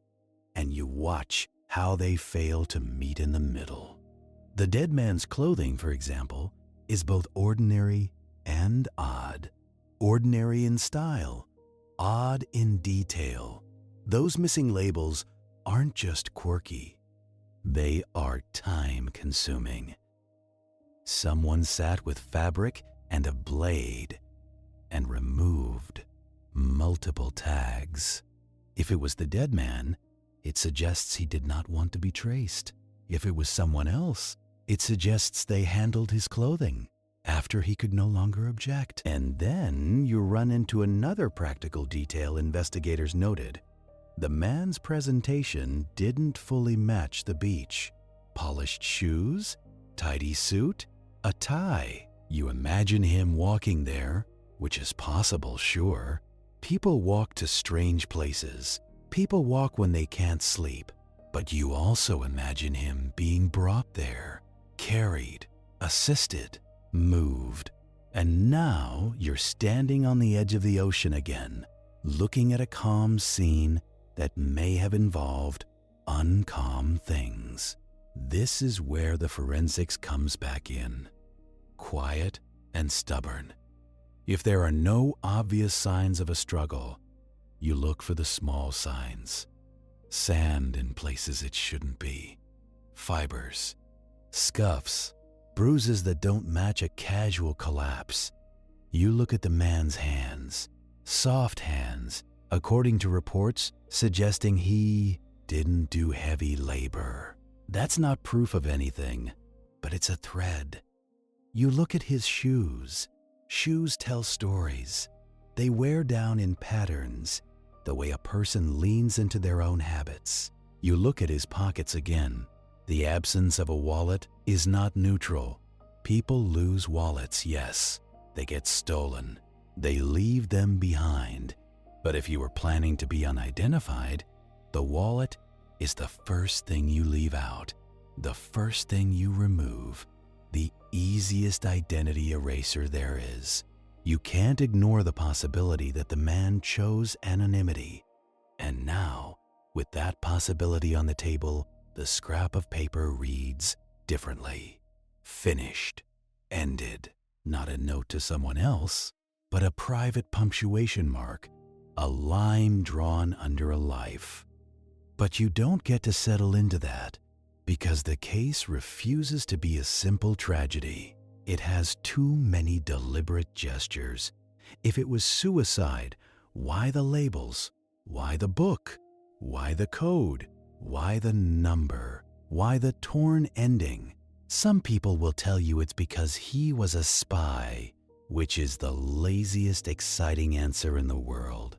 and you watch how they fail to meet in the middle. The dead man's clothing, for example, is both ordinary and odd. Ordinary in style, odd in detail. Those missing labels aren't just quirky, they are time-consuming. Someone sat with fabric and a blade and removed multiple tags. If it was the dead man, it suggests he did not want to be traced. If it was someone else, it suggests they handled his clothing after he could no longer object. And then you run into another practical detail investigators noted. The man's presentation didn't fully match the beach. Polished shoes, tidy suit, a tie. You imagine him walking there, which is possible, sure. People walk to strange places. People walk when they can't sleep. But you also imagine him being brought there, carried, assisted, moved. And now you're standing on the edge of the ocean again, looking at a calm scene that may have involved uncalm things. This is where the forensics comes back in. Quiet and stubborn. If there are no obvious signs of a struggle, you look for the small signs. Sand in places it shouldn't be. Fibers. Scuffs. Bruises that don't match a casual collapse. You look at the man's hands. Soft hands, according to reports suggesting he didn't do heavy labor. That's not proof of anything, but it's a thread. You look at his shoes. Shoes tell stories. They wear down in patterns, the way a person leans into their own habits. You look at his pockets again. The absence of a wallet is not neutral. People lose wallets, yes. They get stolen. They leave them behind. But if you were planning to be unidentified, the wallet is the first thing you leave out, the first thing you remove, the easiest identity eraser there is. You can't ignore the possibility that the man chose anonymity. And now, with that possibility on the table, the scrap of paper reads differently. Finished. Ended. Not a note to someone else, but a private punctuation mark, a line drawn under a life. But you don't get to settle into that, because the case refuses to be a simple tragedy. It has too many deliberate gestures. If it was suicide, why the labels? Why the book? Why the code? Why the number? Why the torn ending? Some people will tell you it's because he was a spy, which is the laziest exciting answer in the world.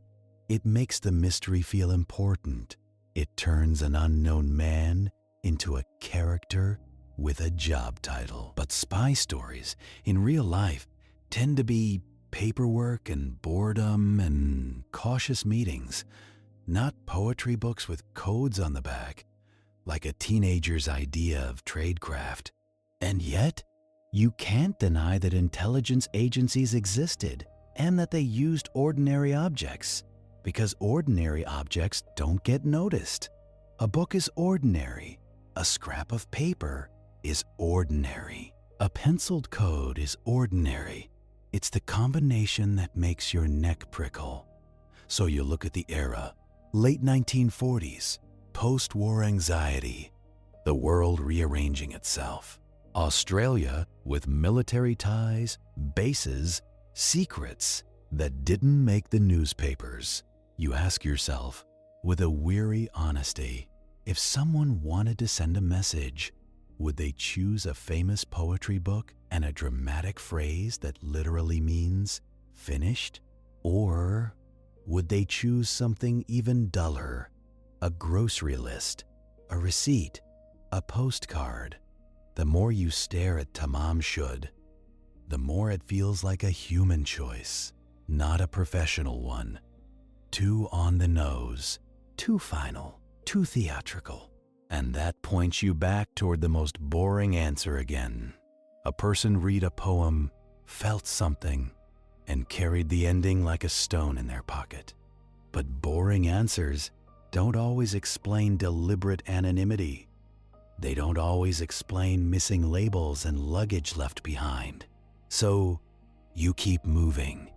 It makes the mystery feel important. It turns an unknown man into a character with a job title. But spy stories in real life tend to be paperwork and boredom and cautious meetings, not poetry books with codes on the back, like a teenager's idea of tradecraft. And yet, you can't deny that intelligence agencies existed and that they used ordinary objects, because ordinary objects don't get noticed. A book is ordinary. A scrap of paper is ordinary. A penciled code is ordinary. It's the combination that makes your neck prickle. So you look at the era, late 1940s, post-war anxiety, the world rearranging itself. Australia with military ties, bases, secrets that didn't make the newspapers. You ask yourself, with a weary honesty, if someone wanted to send a message, would they choose a famous poetry book and a dramatic phrase that literally means finished? Or would they choose something even duller, a grocery list, a receipt, a postcard? the more you stare at Tamam Shud, the more it feels like a human choice, not a professional one. Too on the nose, too final, too theatrical. And that points you back toward the most boring answer again. A person read a poem, felt something, and carried the ending like a stone in their pocket. But boring answers don't always explain deliberate anonymity. They don't always explain missing labels and luggage left behind. So you keep moving,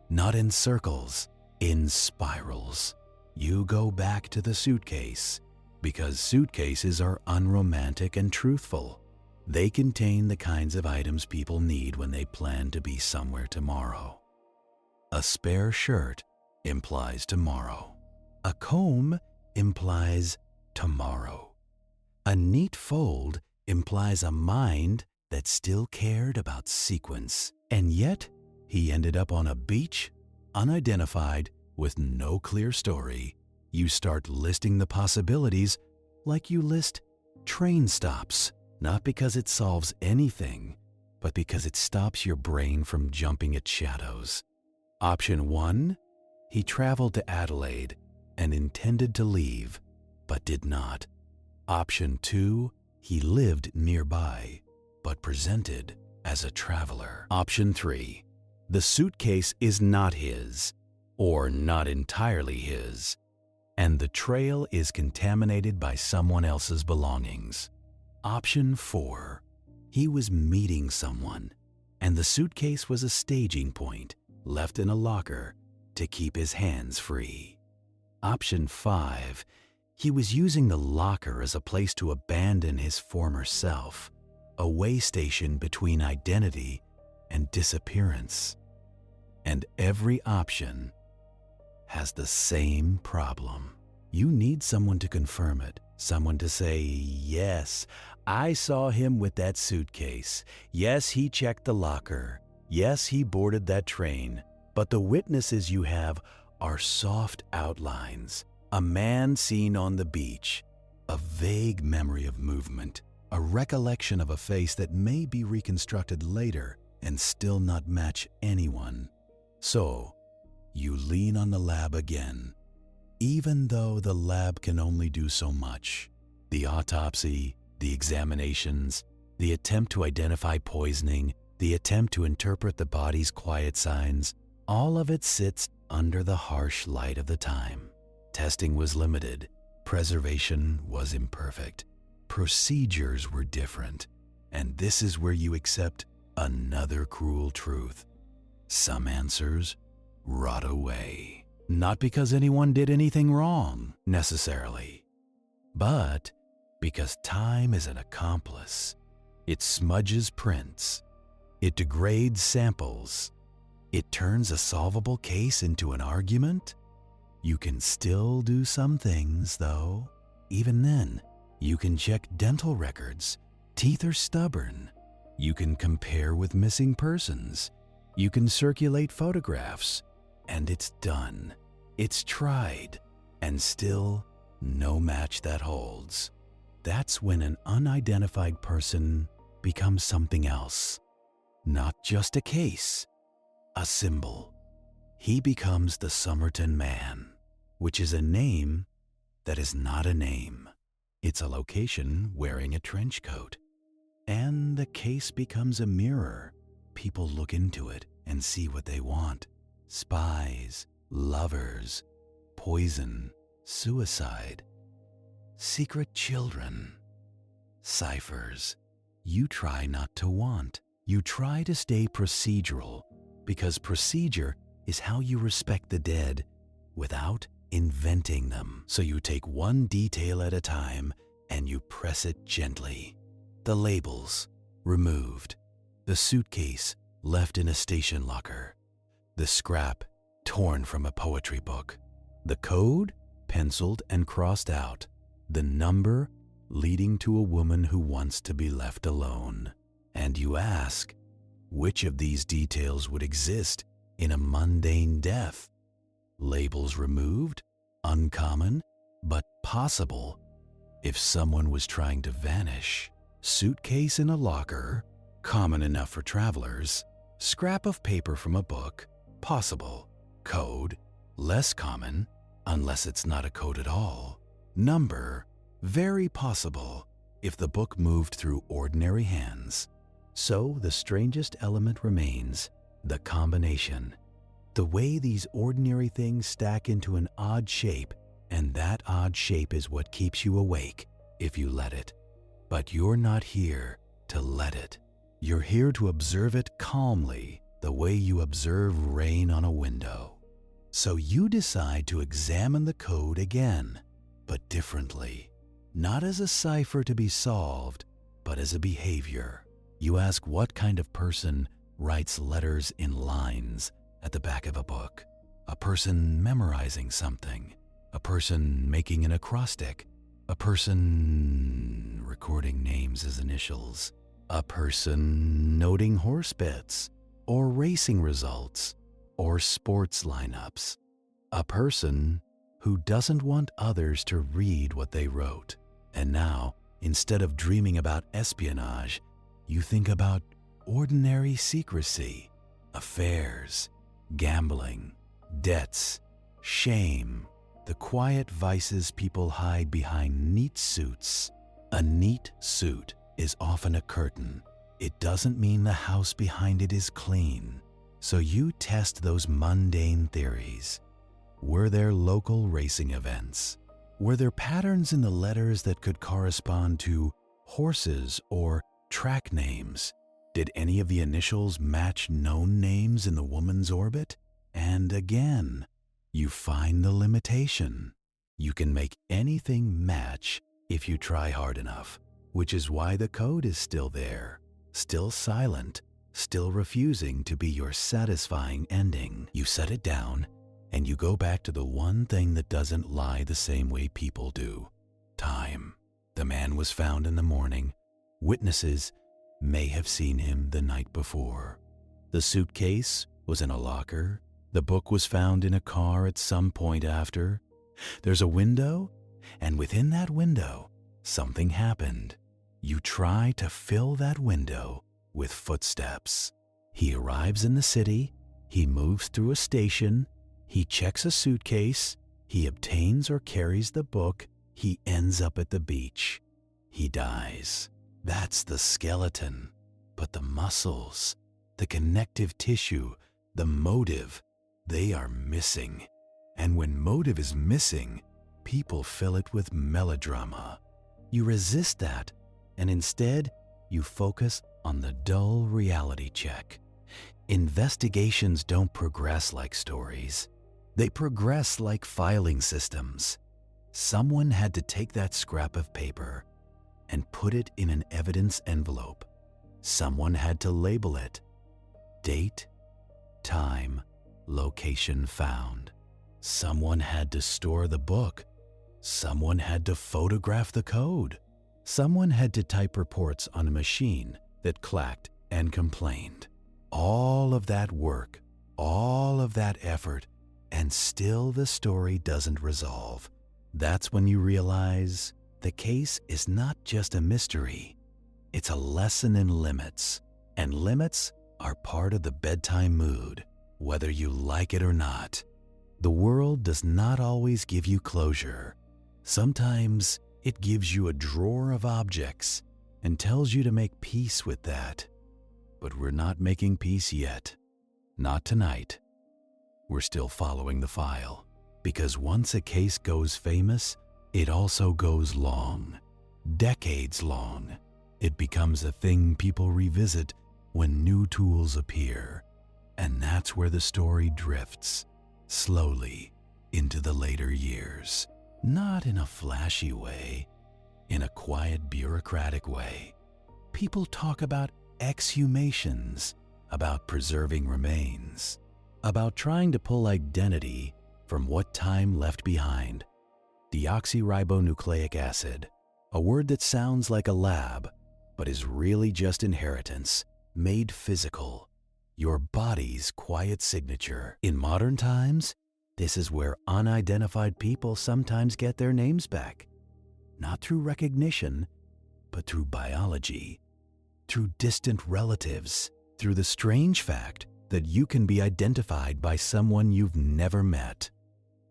not in circles, in spirals. You go back to the suitcase because suitcases are unromantic and truthful. They contain the kinds of items people need when they plan to be somewhere tomorrow. A spare shirt implies tomorrow. A comb implies tomorrow. A neat fold implies a mind that still cared about sequence. And yet, he ended up on a beach, unidentified, with no clear story. You start listing the possibilities like you list train stops, not because it solves anything, but because it stops your brain from jumping at shadows. Option 1, he traveled to Adelaide and intended to leave, but did not. Option 2, he lived nearby, but presented as a traveler. Option 3, the suitcase is not his, or not entirely his, and the trail is contaminated by someone else's belongings. Option 4, he was meeting someone, and the suitcase was a staging point left in a locker to keep his hands free. Option 5, he was using the locker as a place to abandon his former self, a way station between identity and disappearance. And every option has the same problem. You need someone to confirm it, someone to say, yes, I saw him with that suitcase. Yes, he checked the locker. Yes, he boarded that train. But the witnesses you have are soft outlines, a man seen on the beach, a vague memory of movement, a recollection of a face that may be reconstructed later and still not match anyone. So, you lean on the lab again, even though the lab can only do so much. The autopsy, the examinations, the attempt to identify poisoning, the attempt to interpret the body's quiet signs, all of it sits under the harsh light of the time. Testing was limited, preservation was imperfect, procedures were different, and this is where you accept another cruel truth. Some answers rot away. Not because anyone did anything wrong, necessarily, but because time is an accomplice. It smudges prints. It degrades samples. It turns a solvable case into an argument. You can still do some things, though. Even then, you can check dental records. Teeth are stubborn. You can compare with missing persons. You can circulate photographs, and it's done. It's tried, and still no match that holds. That's when an unidentified person becomes something else. Not just a case, a symbol. He becomes the Somerton Man, which is a name that is not a name. It's a location wearing a trench coat. And the case becomes a mirror. People look into it and see what they want. Spies, lovers, poison, suicide, secret children, ciphers. You try not to want. You try to stay procedural because procedure is how you respect the dead without inventing them. So you take one detail at a time and you press it gently. The labels removed. The suitcase left in a station locker. The scrap torn from a poetry book. The code penciled and crossed out. The number leading to a woman who wants to be left alone. And you ask, which of these details would exist in a mundane death? Labels removed, uncommon, but possible if someone was trying to vanish. suitcase in a locker, common enough for travelers, scrap of paper from a book, possible, code, less common, unless it's not a code at all, number, very possible, if the book moved through ordinary hands. So the strangest element remains, the combination. The way these ordinary things stack into an odd shape, and that odd shape is what keeps you awake if you let it. But you're not here to let it. You're here to observe it calmly, the way you observe rain on a window. So you decide to examine the code again, but differently. Not as a cipher to be solved, but as a behavior. You ask what kind of person writes letters in lines at the back of a book. A person memorizing something. A person making an acrostic. A person recording names as initials. A person noting horse bets, or racing results, or sports lineups. A person who doesn't want others to read what they wrote. And now, instead of dreaming about espionage, you think about ordinary secrecy, affairs, gambling, debts, shame, the quiet vices people hide behind neat suits. A neat suit is often a curtain. It doesn't mean the house behind it is clean. So you test those mundane theories. Were there local racing events? Were there patterns in the letters that could correspond to horses or track names? Did any of the initials match known names in the woman's orbit? And again, you find the limitation. You can make anything match if you try hard enough, which is why the code is still there, still silent, still refusing to be your satisfying ending. You set it down, and you go back to the one thing that doesn't lie the same way people do. Time. The man was found in the morning. Witnesses may have seen him the night before. The suitcase was in a locker. The book was found in a car at some point after. There's a window, and within that window, something happened. You try to fill that window with footsteps. He arrives in the city. He moves through a station. He checks a suitcase. He obtains or carries the book. He ends up at the beach. He dies. That's the skeleton. But the muscles, the connective tissue, the motive, they are missing. And when motive is missing, people fill it with melodrama. You resist that, and instead, you focus on the dull reality check. Investigations don't progress like stories. They progress like filing systems. Someone had to take that scrap of paper and put it in an evidence envelope. Someone had to label it. Date, time, location found. Someone had to store the book. Someone had to photograph the code. Someone had to type reports on a machine that clacked and complained. All of that work, all of that effort, and still the story doesn't resolve. That's when you realize the case is not just a mystery. It's a lesson in limits, and limits are part of the bedtime mood, whether you like it or not. The world does not always give you closure. Sometimes it gives you a drawer of objects and tells you to make peace with that. But we're not making peace yet. Not tonight. We're still following the file, because once a case goes famous, it also goes long, decades long. It becomes a thing people revisit when new tools appear, and that's where the story drifts, slowly, into the later years. Not in a flashy way, in a quiet, bureaucratic way. People talk about exhumations, about preserving remains, about trying to pull identity from what time left behind. Deoxyribonucleic acid, a word that sounds like a lab, but is really just inheritance, made physical, your body's quiet signature. In modern times, this is where unidentified people sometimes get their names back. Not through recognition, but through biology, through distant relatives, through the strange fact that you can be identified by someone you've never met.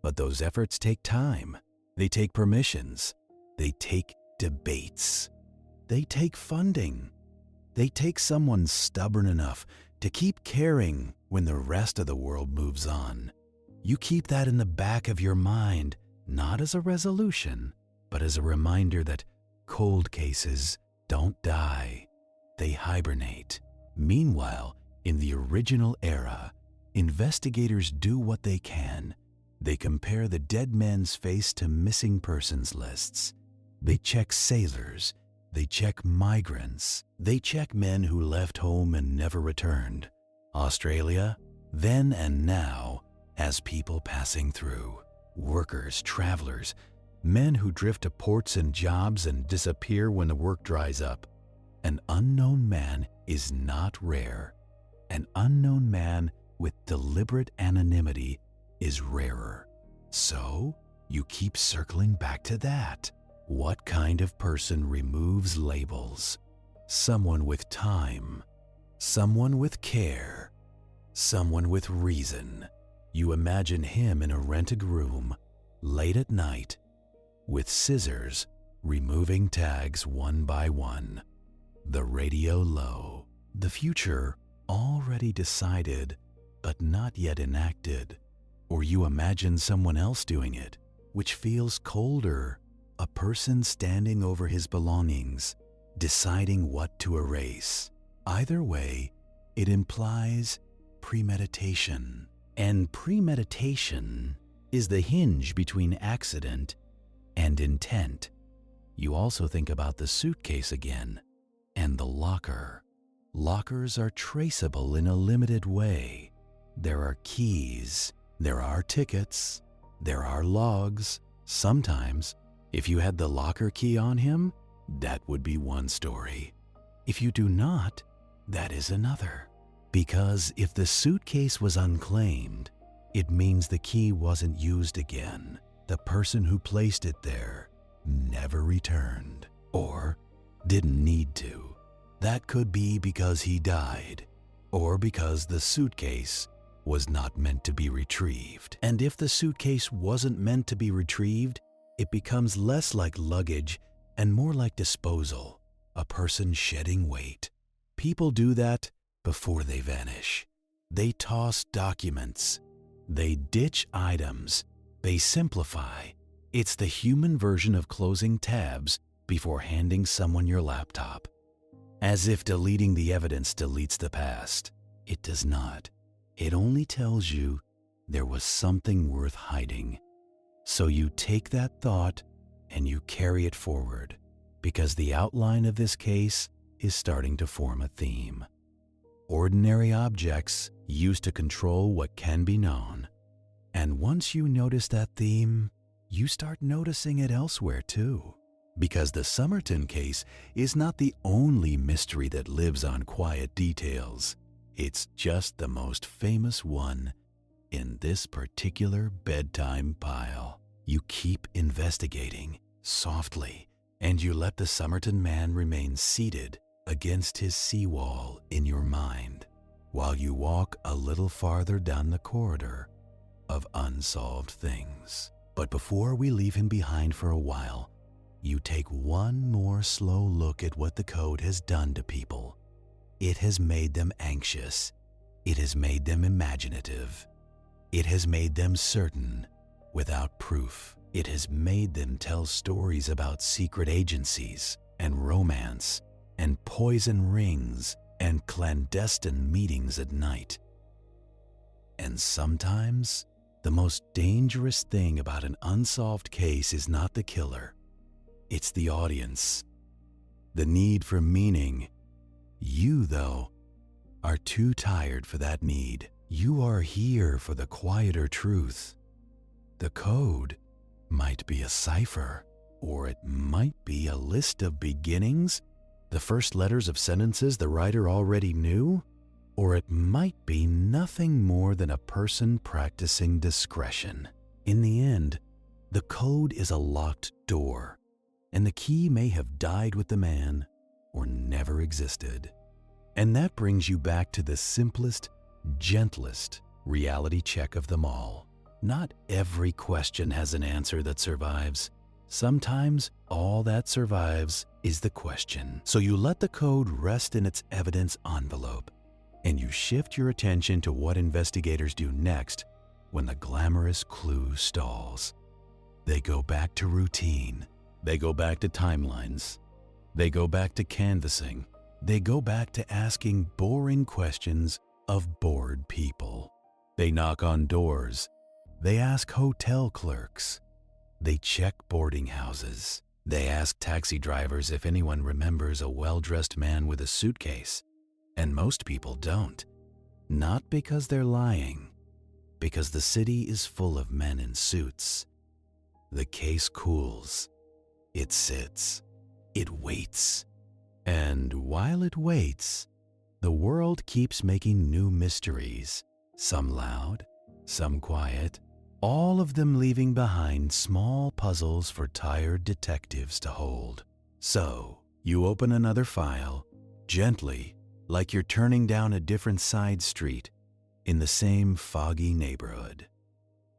But those efforts take time. They take permissions. They take debates. They take funding. They take someone stubborn enough to keep caring when the rest of the world moves on. You keep that in the back of your mind, not as a resolution, but as a reminder that cold cases don't die. They hibernate. Meanwhile, in the original era, investigators do what they can. They compare the dead man's face to missing persons lists. They check sailors. They check migrants. They check men who left home and never returned. Australia, then and now, has people passing through. Workers, travelers, men who drift to ports and jobs and disappear when the work dries up. An unknown man is not rare. An unknown man with deliberate anonymity is rarer. So, you keep circling back to that. What kind of person removes labels? Someone with time. Someone with care. Someone with reason. You imagine him in a rented room, late at night, with scissors, removing tags one by one. The radio low. The future already decided, but not yet enacted. Or you imagine someone else doing it, which feels colder. A person standing over his belongings, deciding what to erase. Either way, it implies premeditation. And premeditation is the hinge between accident and intent. You also think about the suitcase again, and the locker. Lockers are traceable in a limited way. There are keys, there are tickets, there are logs. Sometimes, if you had the locker key on him, that would be one story. If you do not, that is another. Because if the suitcase was unclaimed, it means the key wasn't used again. The person who placed it there never returned, or didn't need to. That could be because he died, or because the suitcase was not meant to be retrieved. And if the suitcase wasn't meant to be retrieved, it becomes less like luggage and more like disposal, a person shedding weight. People do that before they vanish. They toss documents. They ditch items. They simplify. It's the human version of closing tabs before handing someone your laptop. As if deleting the evidence deletes the past. It does not. It only tells you there was something worth hiding. So you take that thought and you carry it forward, because the outline of this case is starting to form a theme. Ordinary objects used to control what can be known. And once you notice that theme, you start noticing it elsewhere too. Because the Somerton case is not the only mystery that lives on quiet details. It's just the most famous one in this particular bedtime pile. You keep investigating softly, and you let the Somerton Man remain seated against his seawall in your mind, while you walk a little farther down the corridor of unsolved things. But before we leave him behind for a while, you take one more slow look at what the code has done to people. It has made them anxious. It has made them imaginative. It has made them certain without proof. It has made them tell stories about secret agencies and romance and poison rings and clandestine meetings at night. And sometimes, the most dangerous thing about an unsolved case is not the killer. It's the audience. The need for meaning. You, though, are too tired for that need. You are here for the quieter truth. The code might be a cipher, or it might be a list of beginnings, the first letters of sentences the writer already knew, or it might be nothing more than a person practicing discretion. In the end, the code is a locked door, and the key may have died with the man or never existed. And that brings you back to the simplest, gentlest reality check of them all. Not every question has an answer that survives. Sometimes all that survives is the question. So you let the code rest in its evidence envelope, and you shift your attention to what investigators do next when the glamorous clue stalls. They go back to routine. They go back to timelines. They go back to canvassing. They go back to asking boring questions of bored people. They knock on doors. They ask hotel clerks. They check boarding houses. They ask taxi drivers if anyone remembers a well-dressed man with a suitcase. And most people don't. Not because they're lying, because the city is full of men in suits. The case cools. It sits. It waits. And while it waits, the world keeps making new mysteries, some loud, some quiet, all of them leaving behind small puzzles for tired detectives to hold. So, you open another file, gently, like you're turning down a different side street in the same foggy neighborhood.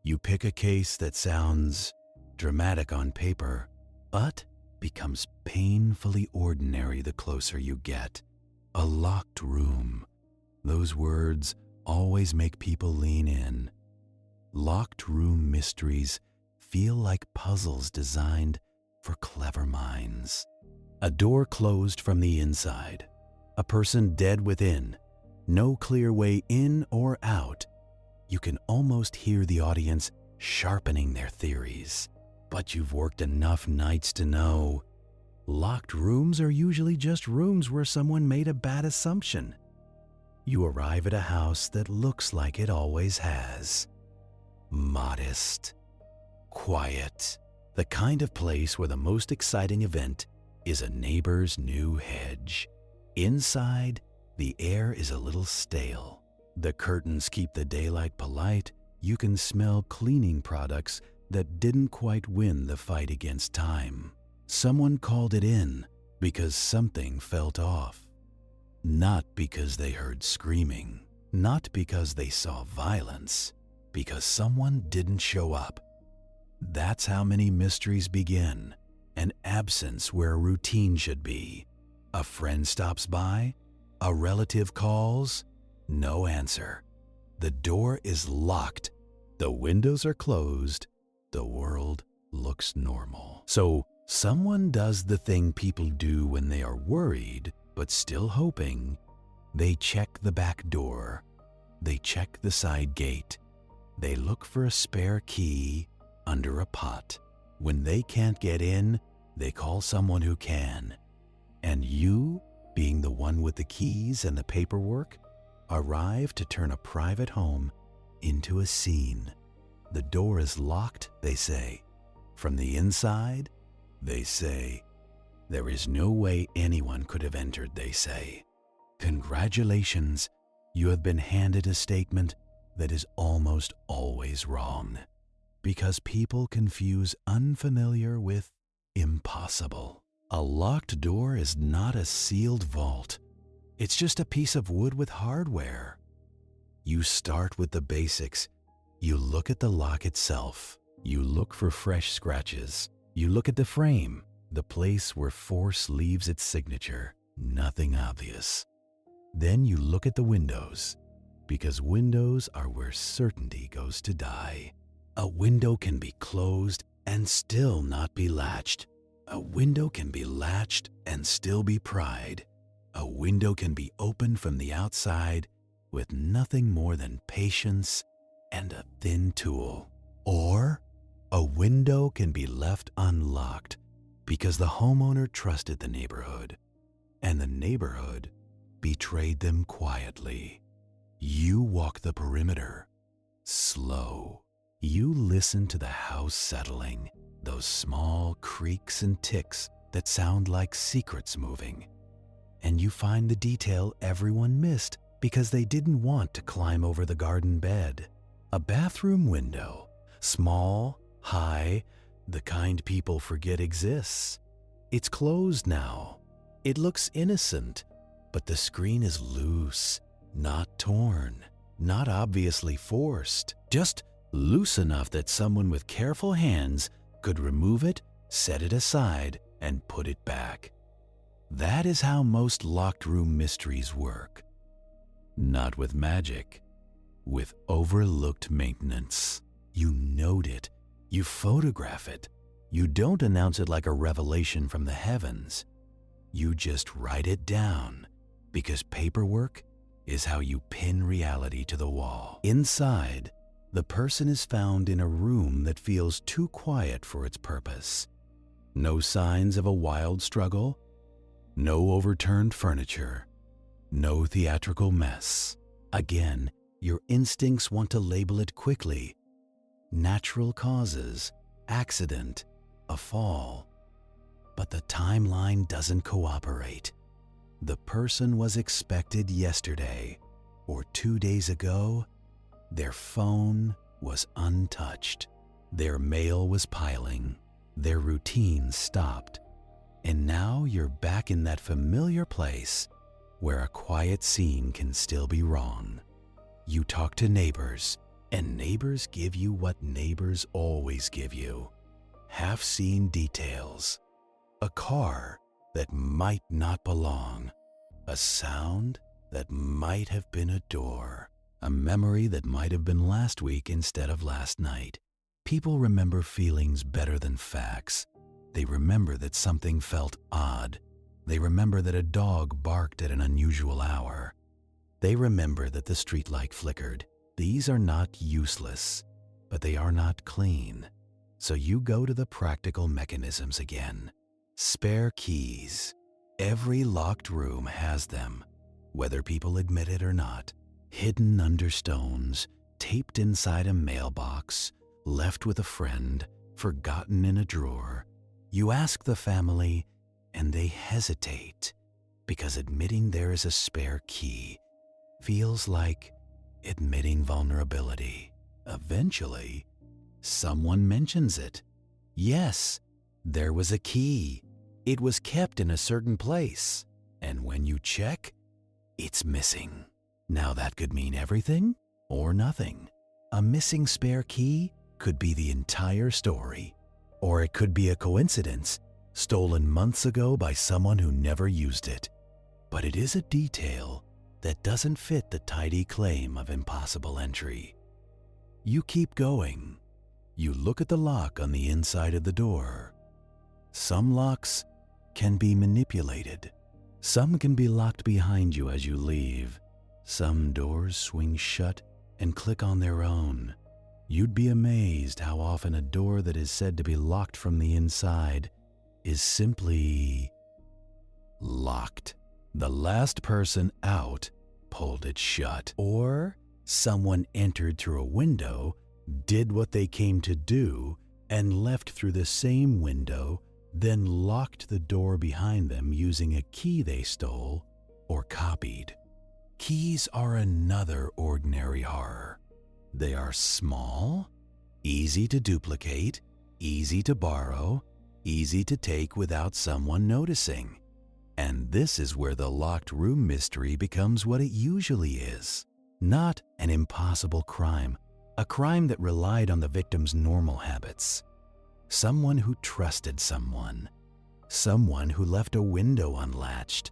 You pick a case that sounds dramatic on paper, but becomes painfully ordinary the closer you get. A locked room. Those words always make people lean in. Locked room mysteries feel like puzzles designed for clever minds. A door closed from the inside. A person dead within. No clear way in or out. You can almost hear the audience sharpening their theories. But you've worked enough nights to know locked rooms are usually just rooms where someone made a bad assumption. You arrive at a house that looks like it always has. Modest, quiet, the kind of place where the most exciting event is a neighbor's new hedge. Inside, the air is a little stale. The curtains keep the daylight polite. You can smell cleaning products that didn't quite win the fight against time. Someone called it in because something felt off. Not because they heard screaming, not because they saw violence, because someone didn't show up. That's how many mysteries begin. An absence where routine should be. A friend stops by, a relative calls, no answer. The door is locked, the windows are closed, the world looks normal. So someone does the thing people do when they are worried but still hoping. They check the back door. They check the side gate. They look for a spare key under a pot. When they can't get in, they call someone who can. And you, being the one with the keys and the paperwork, arrive to turn a private home into a scene. The door is locked, they say. From the inside, they say. There is no way anyone could have entered, they say. Congratulations, you have been handed a statement that is almost always wrong. Because people confuse unfamiliar with impossible. A locked door is not a sealed vault. It's just a piece of wood with hardware. You start with the basics. You look at the lock itself. You look for fresh scratches. You look at the frame, the place where force leaves its signature. Nothing obvious. Then you look at the windows, because windows are where certainty goes to die. A window can be closed and still not be latched. A window can be latched and still be pried. A window can be opened from the outside with nothing more than patience and a thin tool. Or a window can be left unlocked because the homeowner trusted the neighborhood, and the neighborhood betrayed them quietly. You walk the perimeter, slow. You listen to the house settling, those small creaks and ticks that sound like secrets moving. And you find the detail everyone missed because they didn't want to climb over the garden bed. A bathroom window, small, high, the kind people forget exists. It's closed now. It looks innocent, but the screen is loose, not torn, not obviously forced, just loose enough that someone with careful hands could remove it, set it aside, and put it back. That is how most locked room mysteries work. Not with magic, with overlooked maintenance. You note it, you photograph it. You don't announce it like a revelation from the heavens. You just write it down, because paperwork is how you pin reality to the wall. Inside, the person is found in a room that feels too quiet for its purpose. No signs of a wild struggle, no overturned furniture, no theatrical mess. Again, your instincts want to label it quickly. Natural causes, accident, a fall. But the timeline doesn't cooperate. The person was expected yesterday, or 2 days ago. Their phone was untouched. Their mail was piling. Their routine stopped. And now you're back in that familiar place where a quiet scene can still be wrong. You talk to neighbors, and neighbors give you what neighbors always give you. Half-seen details. A car that might not belong. A sound that might have been a door. A memory that might have been last week instead of last night. People remember feelings better than facts. They remember that something felt odd. They remember that a dog barked at an unusual hour. They remember that the streetlight flickered. These are not useless, but they are not clean. So you go to the practical mechanisms again. Spare keys. Every locked room has them, whether people admit it or not. Hidden under stones, taped inside a mailbox, left with a friend, forgotten in a drawer. You ask the family, and they hesitate, because admitting there is a spare key feels like admitting vulnerability. Eventually, someone mentions it. Yes, there was a key. It was kept in a certain place, and when you check, it's missing. Now that could mean everything or nothing. A missing spare key could be the entire story, or it could be a coincidence, stolen months ago by someone who never used it. But it is a detail that doesn't fit the tidy claim of impossible entry. You keep going. You look at the lock on the inside of the door. Some locks can be manipulated. Some can be locked behind you as you leave. Some doors swing shut and click on their own. You'd be amazed how often a door that is said to be locked from the inside is simply locked. The last person out pulled it shut, or someone entered through a window, did what they came to do, and left through the same window, then locked the door behind them using a key they stole or copied. Keys are another ordinary horror. They are small, easy to duplicate, easy to borrow, easy to take without someone noticing. And this is where the locked room mystery becomes what it usually is. Not an impossible crime, a crime that relied on the victim's normal habits. Someone who trusted someone. Someone who left a window unlatched.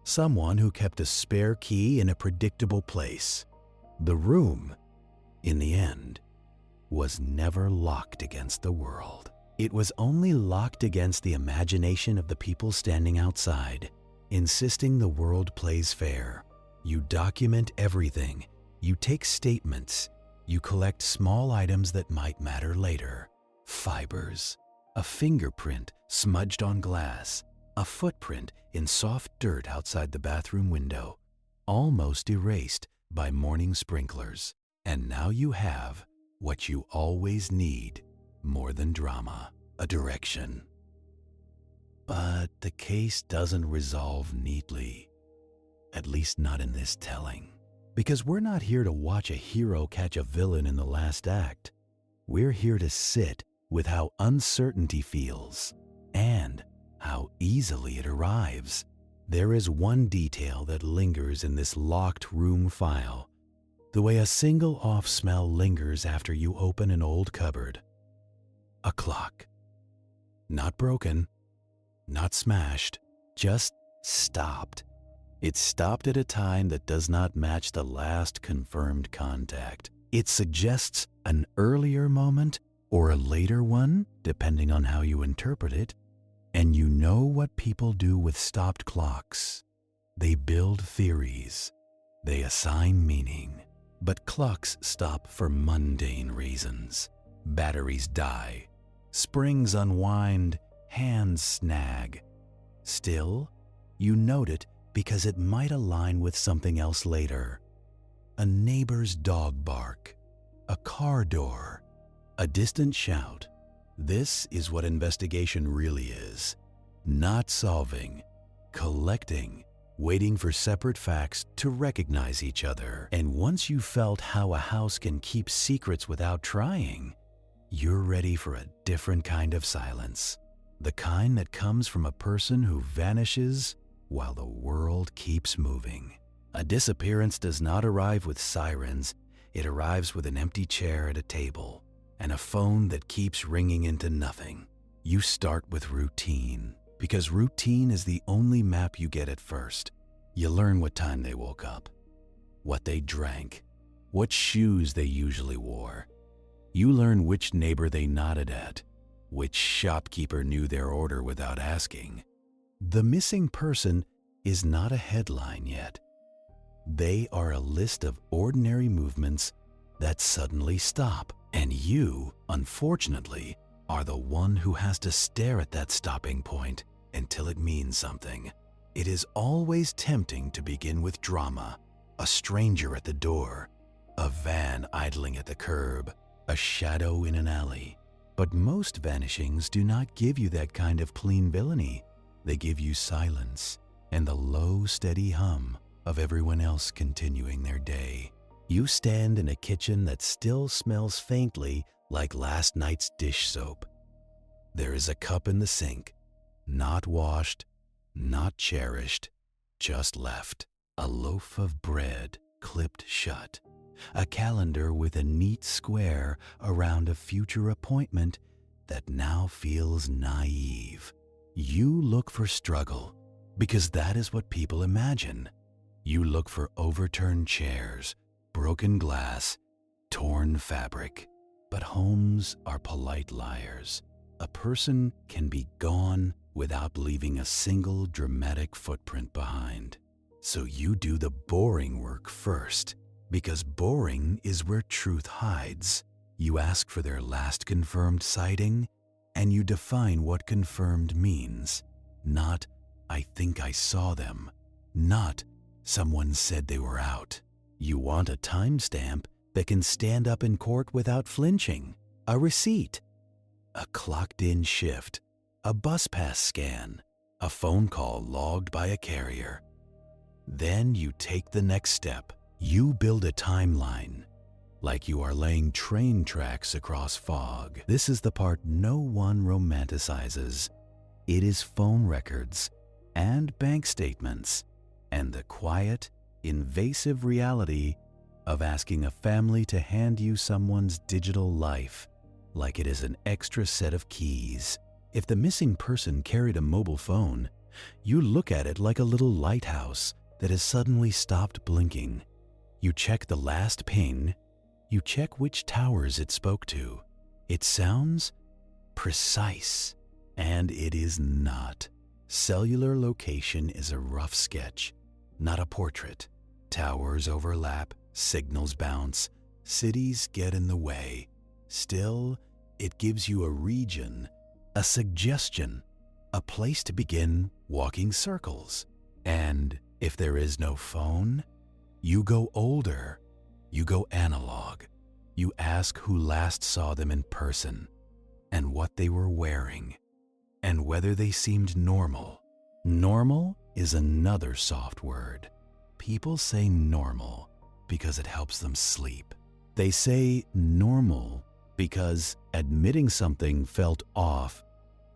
Someone who kept a spare key in a predictable place. The room, in the end, was never locked against the world. It was only locked against the imagination of the people standing outside, insisting the world plays fair. You document everything. You take statements. You collect small items that might matter later. Fibers, a fingerprint smudged on glass, a footprint in soft dirt outside the bathroom window, almost erased by morning sprinklers. And now you have what you always need more than drama, a direction. But the case doesn't resolve neatly, at least not in this telling. Because we're not here to watch a hero catch a villain in the last act. We're here to sit with how uncertainty feels and how easily it arrives. There is one detail that lingers in this locked room file, the way a single off smell lingers after you open an old cupboard. A clock. Not broken, not smashed, just stopped. It stopped at a time that does not match the last confirmed contact. It suggests an earlier moment or a later one, depending on how you interpret it. And you know what people do with stopped clocks. They build theories. They assign meaning. But clocks stop for mundane reasons. Batteries die. Springs unwind. Hands snag. Still, you note it because it might align with something else later. A neighbor's dog bark. A car door. A distant shout. This is what investigation really is. Not solving, collecting, waiting for separate facts to recognize each other. And once you've felt how a house can keep secrets without trying, you're ready for a different kind of silence. The kind that comes from a person who vanishes while the world keeps moving. A disappearance does not arrive with sirens. It arrives with an empty chair at a table and a phone that keeps ringing into nothing. You start with routine, because routine is the only map you get at first. You learn what time they woke up, what they drank, what shoes they usually wore. You learn which neighbor they nodded at, which shopkeeper knew their order without asking. The missing person is not a headline yet. They are a list of ordinary movements that suddenly stop. And you, unfortunately, are the one who has to stare at that stopping point until it means something. It is always tempting to begin with drama. A stranger at the door, a van idling at the curb, a shadow in an alley. But most vanishings do not give you that kind of clean villainy. They give you silence and the low, steady hum of everyone else continuing their day. You stand in a kitchen that still smells faintly like last night's dish soap. There is a cup in the sink, not washed, not cherished, just left. A loaf of bread clipped shut. A calendar with a neat square around a future appointment that now feels naive. You look for struggle because that is what people imagine. You look for overturned chairs, broken glass, torn fabric. But homes are polite liars. A person can be gone without leaving a single dramatic footprint behind. So you do the boring work first, because boring is where truth hides. You ask for their last confirmed sighting, and you define what confirmed means. Not, I think I saw them. Not, someone said they were out. You want a timestamp that can stand up in court without flinching, a receipt, a clocked-in shift, a bus pass scan, a phone call logged by a carrier. Then you take the next step. You build a timeline, like you are laying train tracks across fog. This is the part no one romanticizes. It is phone records and bank statements and the quiet, invasive reality of asking a family to hand you someone's digital life like it is an extra set of keys. If the missing person carried a mobile phone, you look at it like a little lighthouse that has suddenly stopped blinking. You check the last ping. You check which towers it spoke to. It sounds precise, and it is not. Cellular location is a rough sketch, not a portrait. Towers overlap, signals bounce, cities get in the way. Still, it gives you a region, a suggestion, a place to begin walking circles. And if there is no phone, you go older, you go analog. You ask who last saw them in person, and what they were wearing, and whether they seemed normal. Normal is another soft word. People say normal because it helps them sleep. They say normal because admitting something felt off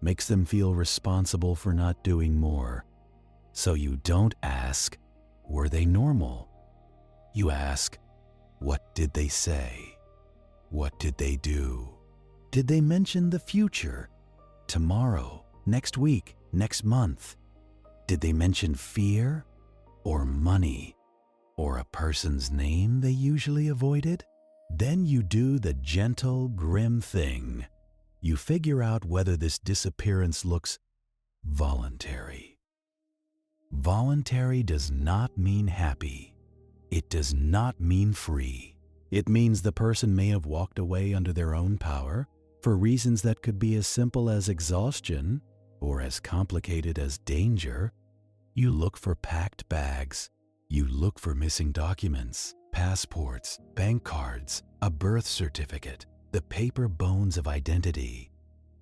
makes them feel responsible for not doing more. So you don't ask, were they normal? You ask, what did they say? What did they do? Did they mention the future? Tomorrow, next week, next month? Did they mention fear or money or a person's name they usually avoided? Then you do the gentle, grim thing. You figure out whether this disappearance looks voluntary. Voluntary does not mean happy. It does not mean free. It means the person may have walked away under their own power for reasons that could be as simple as exhaustion or as complicated as danger. You look for packed bags. You look for missing documents, passports, bank cards, a birth certificate, the paper bones of identity.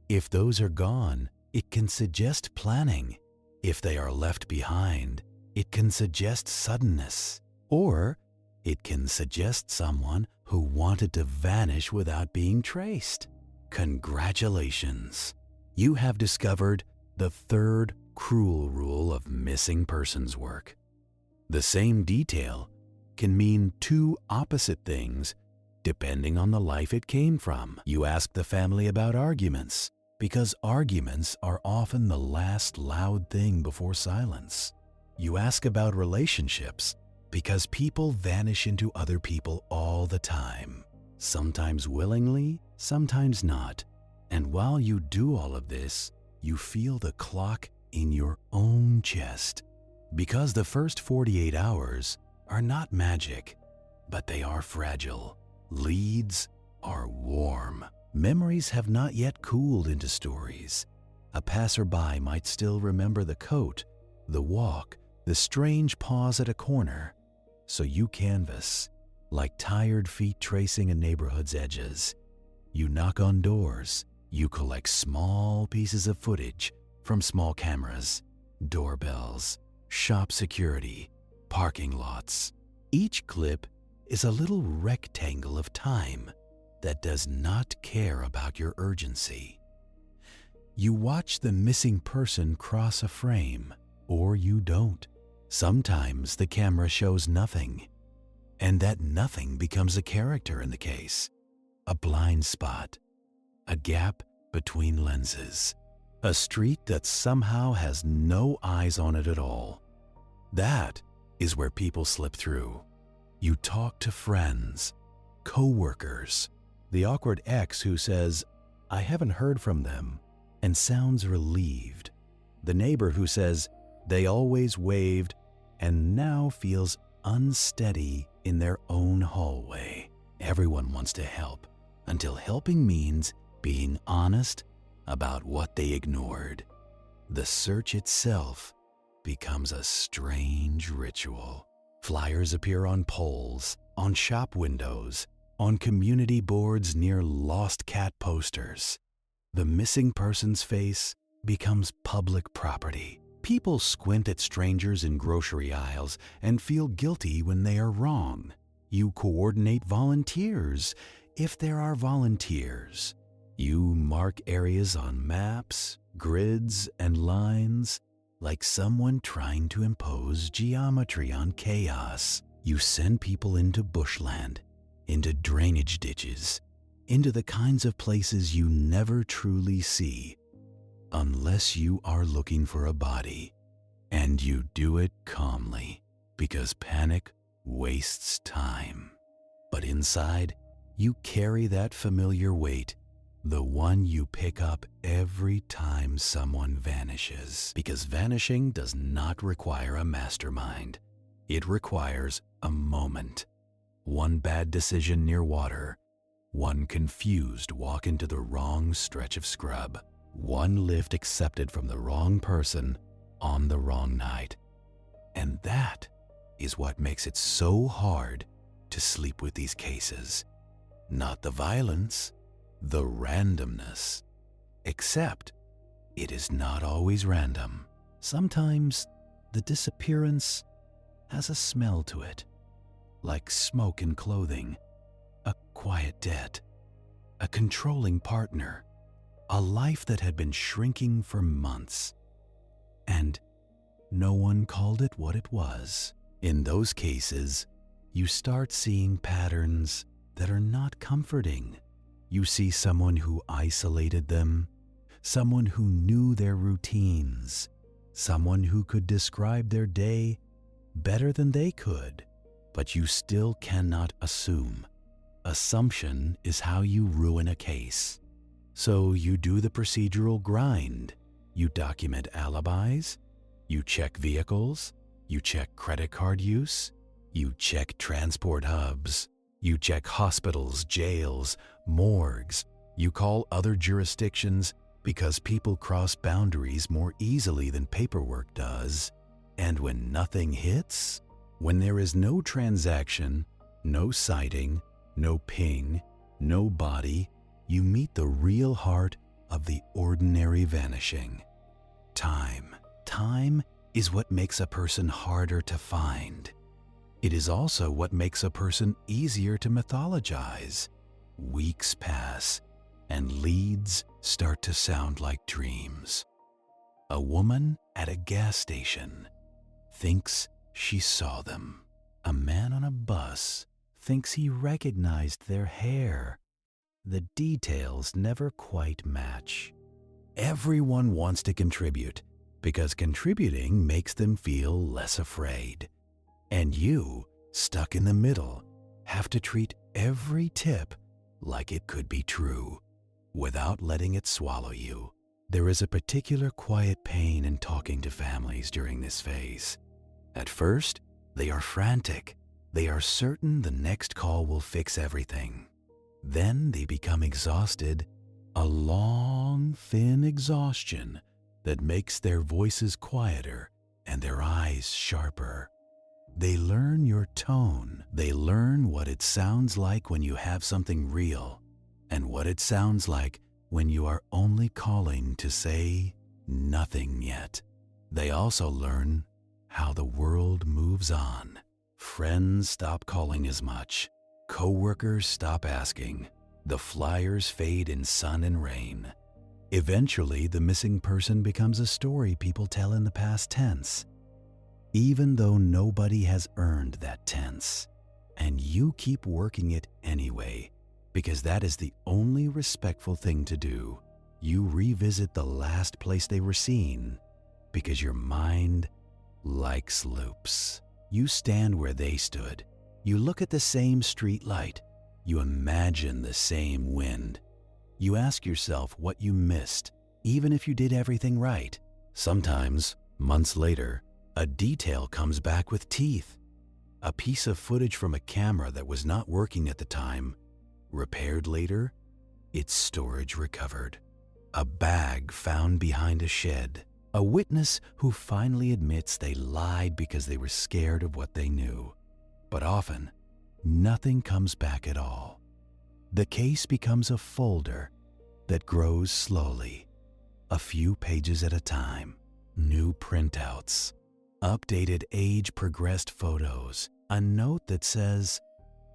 If those are gone, it can suggest planning. If they are left behind, it can suggest suddenness. Or it can suggest someone who wanted to vanish without being traced. Congratulations! You have discovered the third cruel rule of missing persons work. The same detail can mean two opposite things depending on the life it came from. You ask the family about arguments because arguments are often the last loud thing before silence. You ask about relationships because people vanish into other people all the time, sometimes willingly, sometimes not. And while you do all of this, you feel the clock in your own chest. Because the first 48 hours are not magic, but they are fragile. Leads are warm. Memories have not yet cooled into stories. A passerby might still remember the coat, the walk, the strange pause at a corner. So you canvass, like tired feet tracing a neighborhood's edges. You knock on doors. You collect small pieces of footage from small cameras, doorbells, shop security, parking lots. Each clip is a little rectangle of time that does not care about your urgency. You watch the missing person cross a frame, or you don't. Sometimes the camera shows nothing, and that nothing becomes a character in the case. A blind spot, a gap between lenses, a street that somehow has no eyes on it at all. That is where people slip through. You talk to friends, co-workers, the awkward ex who says, "I haven't heard from them," and sounds relieved. The neighbor who says, "They always waved," and now feels unsteady in their own hallway. Everyone wants to help, until helping means being honest about what they ignored. The search itself becomes a strange ritual. Flyers appear on poles, on shop windows, on community boards near lost cat posters. The missing person's face becomes public property. People squint at strangers in grocery aisles and feel guilty when they are wrong. You coordinate volunteers if there are volunteers. You mark areas on maps, grids, and lines like someone trying to impose geometry on chaos. You send people into bushland, into drainage ditches, into the kinds of places you never truly see unless you are looking for a body. And you do it calmly because panic wastes time. But inside, you carry that familiar weight, the one you pick up every time someone vanishes. Because vanishing does not require a mastermind. It requires a moment. One bad decision near water, one confused walk into the wrong stretch of scrub, one lift accepted from the wrong person on the wrong night. And that is what makes it so hard to sleep with these cases. Not the violence, the randomness. Except it is not always random. Sometimes the disappearance has a smell to it, like smoke in clothing, a quiet debt, a controlling partner, a life that had been shrinking for months, and no one called it what it was. In those cases, you start seeing patterns that are not comforting. You see someone who isolated them, someone who knew their routines, someone who could describe their day better than they could, but you still cannot assume. Assumption is how you ruin a case. So you do the procedural grind. You document alibis, you check vehicles, you check credit card use, you check transport hubs, you check hospitals, jails, morgues. You call other jurisdictions because people cross boundaries more easily than paperwork does. And when nothing hits, when there is no transaction, no sighting, no ping, no body, you meet the real heart of the ordinary vanishing. Time. Time is what makes a person harder to find. It is also what makes a person easier to mythologize. Weeks pass, and leads start to sound like dreams. A woman at a gas station thinks she saw them. A man on a bus thinks he recognized their hair. The details never quite match. Everyone wants to contribute because contributing makes them feel less afraid. And you, stuck in the middle, have to treat every tip like it could be true, without letting it swallow you. There is a particular quiet pain in talking to families during this phase. At first, they are frantic. They are certain the next call will fix everything. Then they become exhausted, a long, thin exhaustion that makes their voices quieter and their eyes sharper. They learn your tone. They learn what it sounds like when you have something real and what it sounds like when you are only calling to say nothing yet. They also learn how the world moves on. Friends stop calling as much. Coworkers stop asking. The flyers fade in sun and rain. Eventually, the missing person becomes a story people tell in the past tense, even though nobody has earned that tense. And you keep working it anyway, because that is the only respectful thing to do. You revisit the last place they were seen, because your mind likes loops. You stand where they stood. You look at the same street light. You imagine the same wind. You ask yourself what you missed, even if you did everything right. Sometimes, months later, a detail comes back with teeth. A piece of footage from a camera that was not working at the time, repaired later, its storage recovered. A bag found behind a shed. A witness who finally admits they lied because they were scared of what they knew. But often, nothing comes back at all. The case becomes a folder that grows slowly, a few pages at a time. New printouts, updated age-progressed photos, a note that says,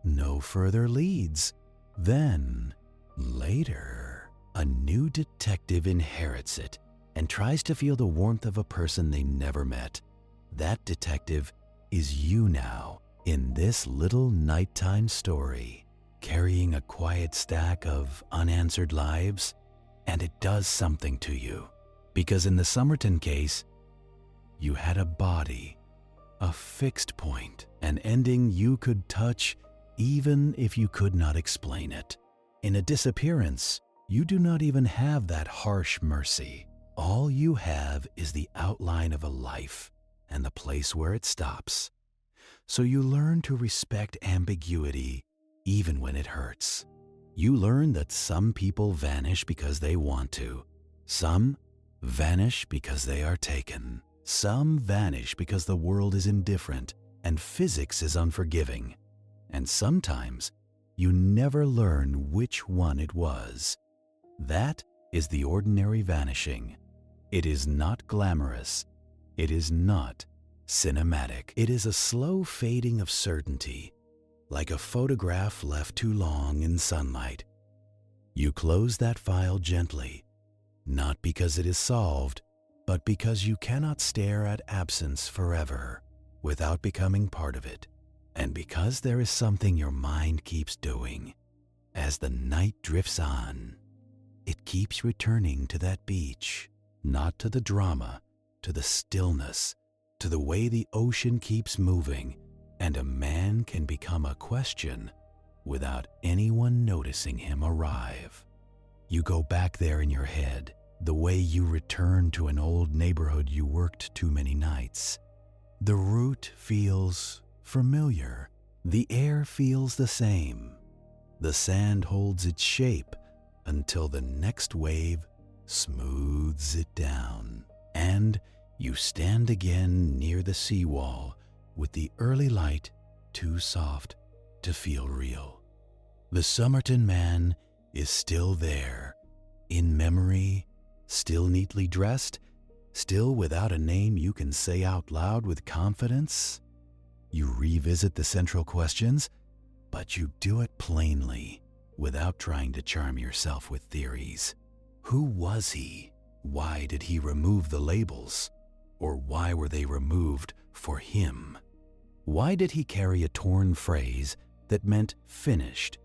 "No further leads." Then, later, a new detective inherits it and tries to feel the warmth of a person they never met. That detective is you now, in this little nighttime story, carrying a quiet stack of unanswered lives, and it does something to you. Because in the Somerton case, you had a body, a fixed point, an ending you could touch even if you could not explain it. In a disappearance, you do not even have that harsh mercy. All you have is the outline of a life and the place where it stops. So you learn to respect ambiguity even when it hurts. You learn that some people vanish because they want to. Some vanish because they are taken. Some vanish because the world is indifferent and physics is unforgiving. And sometimes you never learn which one it was. That is the ordinary vanishing. It is not glamorous. It is not cinematic. It is a slow fading of certainty, like a photograph left too long in sunlight. You close that file gently not because it is solved, but because you cannot stare at absence forever without becoming part of it, and because there is something your mind keeps doing. As the night drifts on, it keeps returning to that beach, not to the drama, to the stillness, to the way the ocean keeps moving, and a man can become a question without anyone noticing him arrive. You go back there in your head, the way you return to an old neighborhood you worked too many nights. The route feels familiar. The air feels the same. The sand holds its shape until the next wave smooths it down, and you stand again near the seawall with the early light too soft to feel real. The Somerton Man is still there, in memory, still neatly dressed, still without a name you can say out loud with confidence. You revisit the central questions, but you do it plainly, without trying to charm yourself with theories. Who was he? Why did he remove the labels? Or why were they removed for him? Why did he carry a torn phrase that meant finished?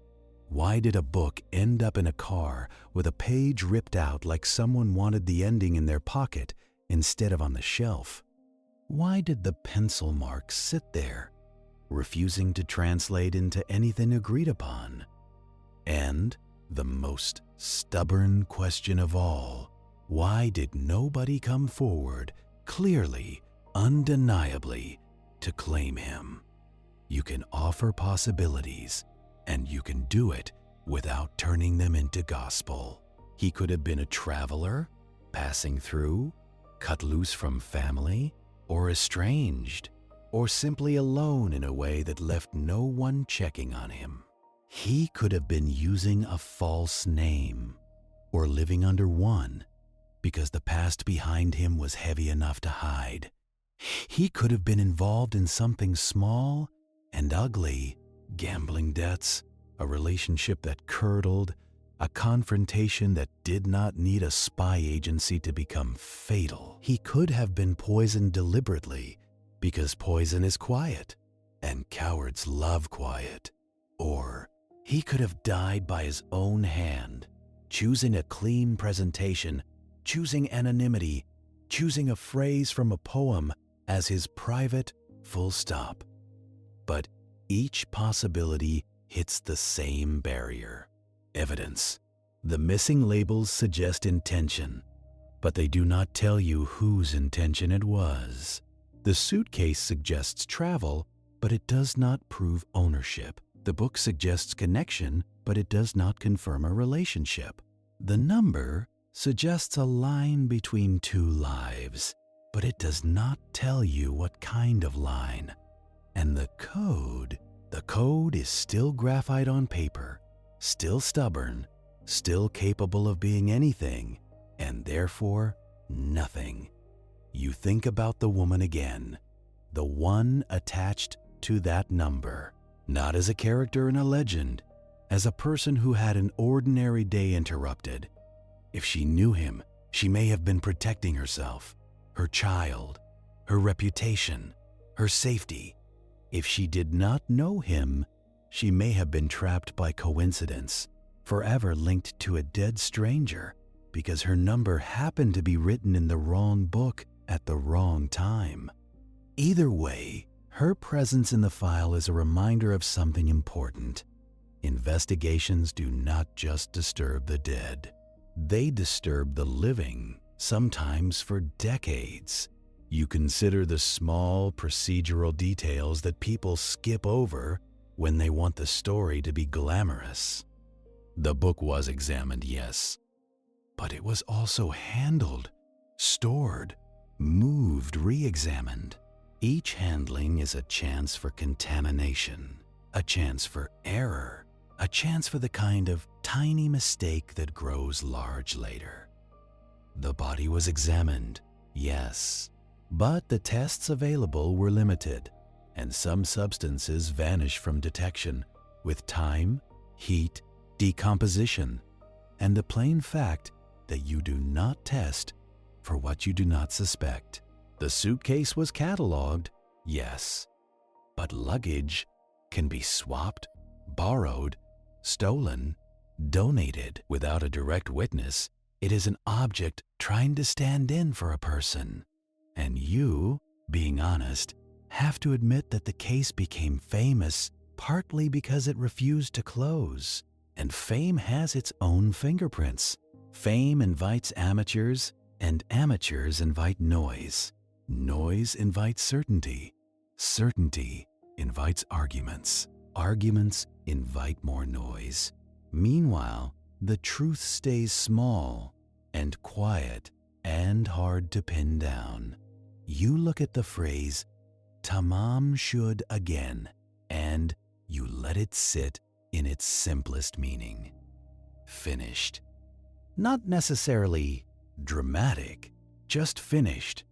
Why did a book end up in a car with a page ripped out like someone wanted the ending in their pocket instead of on the shelf? Why did the pencil marks sit there, refusing to translate into anything agreed upon? And the most stubborn question of all, why did nobody come forward clearly, undeniably, to claim him? You can offer possibilities, and you can do it without turning them into gospel. He could have been a traveler, passing through, cut loose from family, or estranged, or simply alone in a way that left no one checking on him. He could have been using a false name, or living under one, because the past behind him was heavy enough to hide. He could have been involved in something small and ugly, gambling debts, a relationship that curdled, a confrontation that did not need a spy agency to become fatal. He could have been poisoned deliberately because poison is quiet, and cowards love quiet. Or he could have died by his own hand, choosing a clean presentation, choosing anonymity, choosing a phrase from a poem as his private full stop. But each possibility hits the same barrier: evidence. The missing labels suggest intention, but they do not tell you whose intention it was. The suitcase suggests travel, but it does not prove ownership. The book suggests connection, but it does not confirm a relationship. The number suggests a line between two lives, but it does not tell you what kind of line. And the code is still graphite on paper, still stubborn, still capable of being anything, and therefore nothing. You think about the woman again, the one attached to that number, not as a character in a legend, as a person who had an ordinary day interrupted. If she knew him, she may have been protecting herself, her child, her reputation, her safety. If she did not know him, she may have been trapped by coincidence, forever linked to a dead stranger, because her number happened to be written in the wrong book at the wrong time. Either way, her presence in the file is a reminder of something important. Investigations do not just disturb the dead. They disturb the living, sometimes for decades. You consider the small procedural details that people skip over when they want the story to be glamorous. The book was examined, yes, but it was also handled, stored, moved, re-examined. Each handling is a chance for contamination, a chance for error, a chance for the kind of tiny mistake that grows large later. The body was examined, yes, but the tests available were limited, and some substances vanish from detection with time, heat, decomposition, and the plain fact that you do not test for what you do not suspect. The suitcase was cataloged, yes, but luggage can be swapped, borrowed, stolen, donated without a direct witness. It is an object trying to stand in for a person. And you, being honest, have to admit that the case became famous partly because it refused to close. And fame has its own fingerprints. Fame invites amateurs, and amateurs invite noise. Noise invites certainty. Certainty invites arguments. Arguments invite more noise. Meanwhile, the truth stays small and quiet and hard to pin down. You look at the phrase, Tamam Shud again, and you let it sit in its simplest meaning. Finished. Not necessarily dramatic, just finished.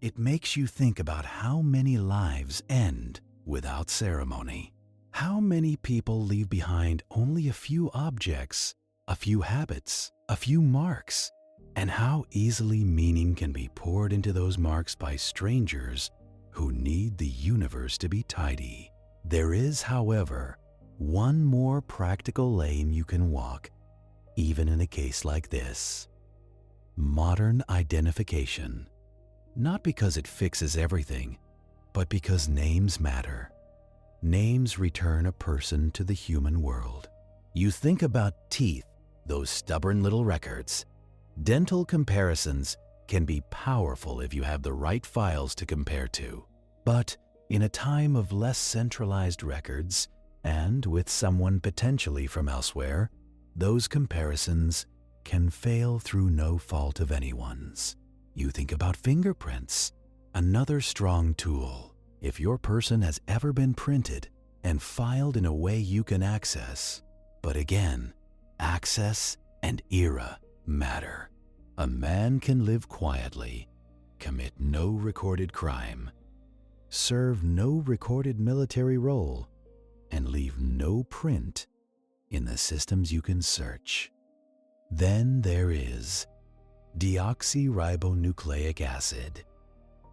It makes you think about how many lives end without ceremony. How many people leave behind only a few objects, a few habits, a few marks, and how easily meaning can be poured into those marks by strangers who need the universe to be tidy. There is, however, one more practical lane you can walk, even in a case like this. Modern identification. Not because it fixes everything, but because names matter. Names return a person to the human world. You think about teeth, those stubborn little records. Dental comparisons can be powerful if you have the right files to compare to. But in a time of less centralized records, and with someone potentially from elsewhere, those comparisons can fail through no fault of anyone's. You think about fingerprints, another strong tool. If your person has ever been printed and filed in a way you can access. But again, access and era matter. A man can live quietly, commit no recorded crime, serve no recorded military role, and leave no print in the systems you can search. Then there is deoxyribonucleic acid,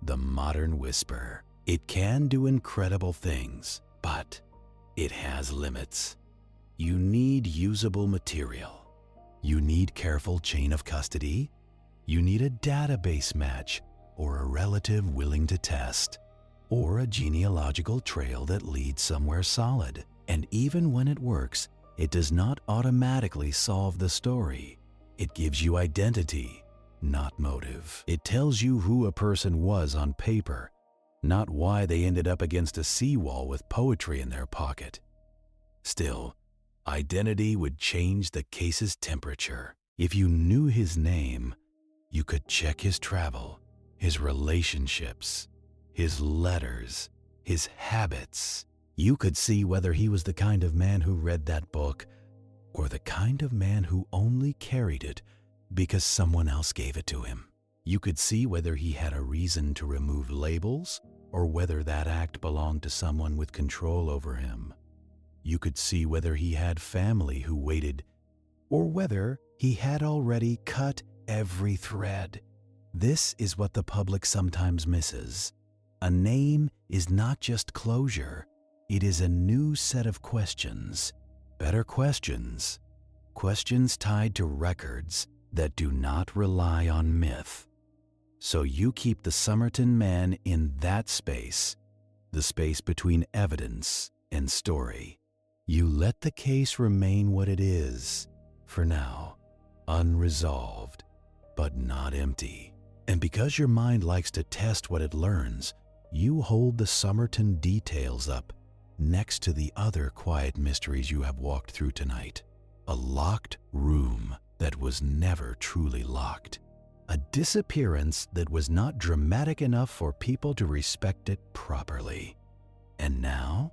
the modern whisper. It can do incredible things, but it has limits. You need usable material. You need careful chain of custody. You need a database match or a relative willing to test, or a genealogical trail that leads somewhere solid. And even when it works, it does not automatically solve the story. It gives you identity, not motive. It tells you who a person was on paper, not why they ended up against a seawall with poetry in their pocket. Still, identity would change the case's temperature. If you knew his name, you could check his travel, his relationships, his letters, his habits. You could see whether he was the kind of man who read that book or the kind of man who only carried it because someone else gave it to him. You could see whether he had a reason to remove labels or whether that act belonged to someone with control over him. You could see whether he had family who waited or whether he had already cut every thread. This is what the public sometimes misses. A name is not just closure. It is a new set of questions. Better questions. Questions tied to records that do not rely on myth. So you keep the Somerton Man in that space, the space between evidence and story. You let the case remain what it is, for now, unresolved, but not empty. And because your mind likes to test what it learns, you hold the Somerton details up next to the other quiet mysteries you have walked through tonight. A locked room that was never truly locked. A disappearance that was not dramatic enough for people to respect it properly. And now,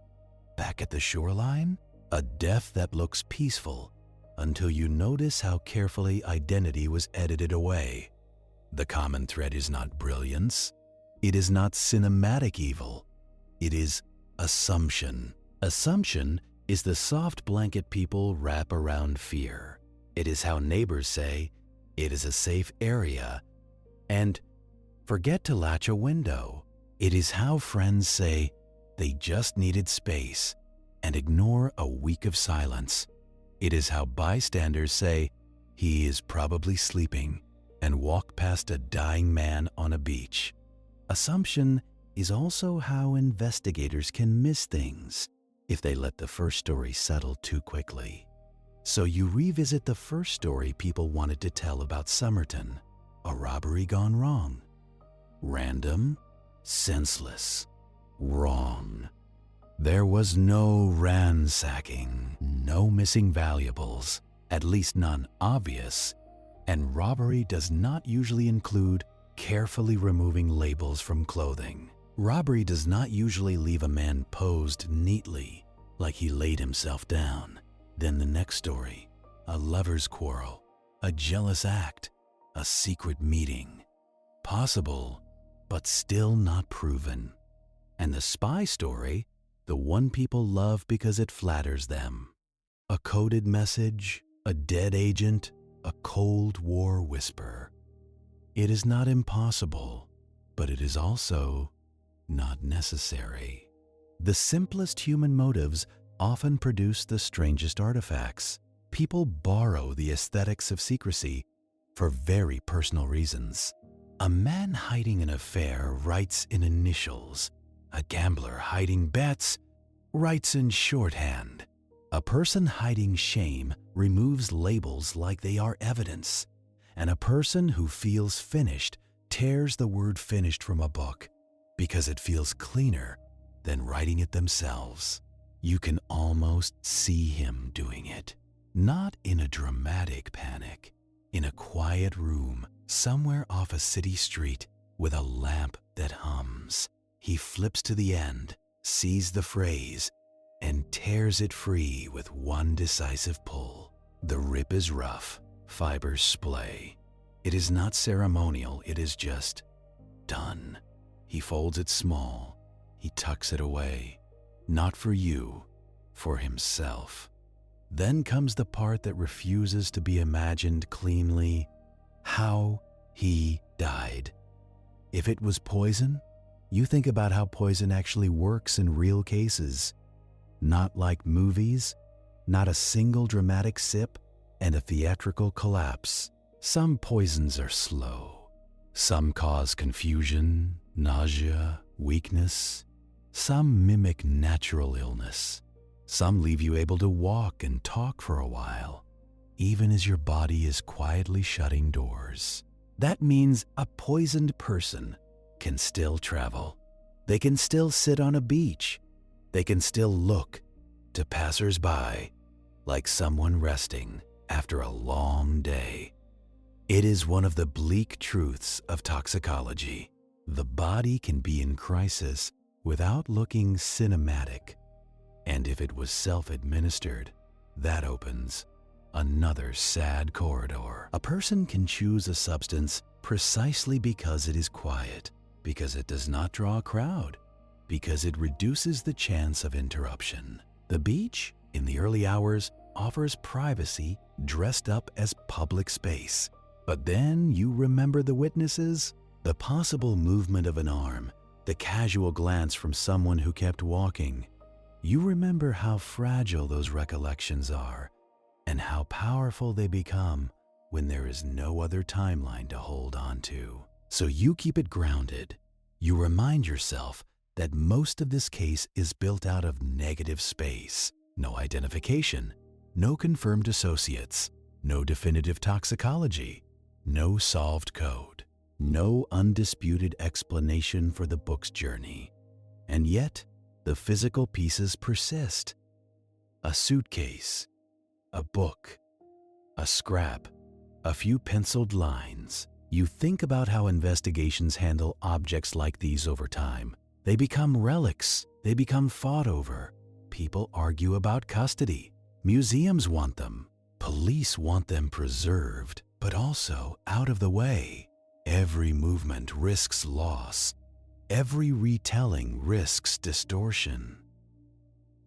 back at the shoreline, a death that looks peaceful until you notice how carefully identity was edited away. The common thread is not brilliance. It is not cinematic evil. It is assumption. Assumption is the soft blanket people wrap around fear. It is how neighbors say, It is a safe area. And forget to latch a window. It is how friends say they just needed space and ignore a week of silence. It is how bystanders say he is probably sleeping and walk past a dying man on a beach. Assumption is also how investigators can miss things if they let the first story settle too quickly. So you revisit the first story people wanted to tell about Somerton, a robbery gone wrong. Random, senseless, wrong. There was no ransacking, no missing valuables, at least none obvious, and robbery does not usually include carefully removing labels from clothing. Robbery does not usually leave a man posed neatly, like he laid himself down. Then the next story, a lover's quarrel, a jealous act, a secret meeting. Possible, but still not proven. And the spy story, the one people love because it flatters them. A coded message, a dead agent, a Cold War whisper. It is not impossible, but it is also not necessary. The simplest human motives often produce the strangest artifacts. People borrow the aesthetics of secrecy for very personal reasons. A man hiding an affair writes in initials. A gambler hiding bets writes in shorthand. A person hiding shame removes labels like they are evidence. And a person who feels finished tears the word finished from a book because it feels cleaner than writing it themselves. You can almost see him doing it. Not in a dramatic panic, in a quiet room somewhere off a city street with a lamp that hums. He flips to the end, sees the phrase, and tears it free with one decisive pull. The rip is rough, fibers splay. It is not ceremonial, it is just done. He folds it small, he tucks it away. Not for you, for himself. Then comes the part that refuses to be imagined cleanly: how he died. If it was poison, you think about how poison actually works in real cases. Not like movies, not a single dramatic sip and a theatrical collapse. Some poisons are slow. Some cause confusion, nausea, weakness. Some mimic natural illness. Some leave you able to walk and talk for a while, even as your body is quietly shutting doors. That means a poisoned person can still travel. They can still sit on a beach. They can still look to passers-by like someone resting after a long day. It is one of the bleak truths of toxicology. The body can be in crisis without looking cinematic. And if it was self-administered, that opens another sad corridor. A person can choose a substance precisely because it is quiet, because it does not draw a crowd, because it reduces the chance of interruption. The beach, in the early hours, offers privacy dressed up as public space. But then you remember the witnesses, the possible movement of an arm, the casual glance from someone who kept walking. You remember how fragile those recollections are and how powerful they become when there is no other timeline to hold on to. So you keep it grounded. You remind yourself that most of this case is built out of negative space. No identification, no confirmed associates, no definitive toxicology, no solved code, no undisputed explanation for the book's journey. And yet, the physical pieces persist. A suitcase, a book, a scrap, a few penciled lines. You think about how investigations handle objects like these over time. They become relics. They become fought over. People argue about custody. Museums want them. Police want them preserved, but also out of the way. Every movement risks loss. Every retelling risks distortion.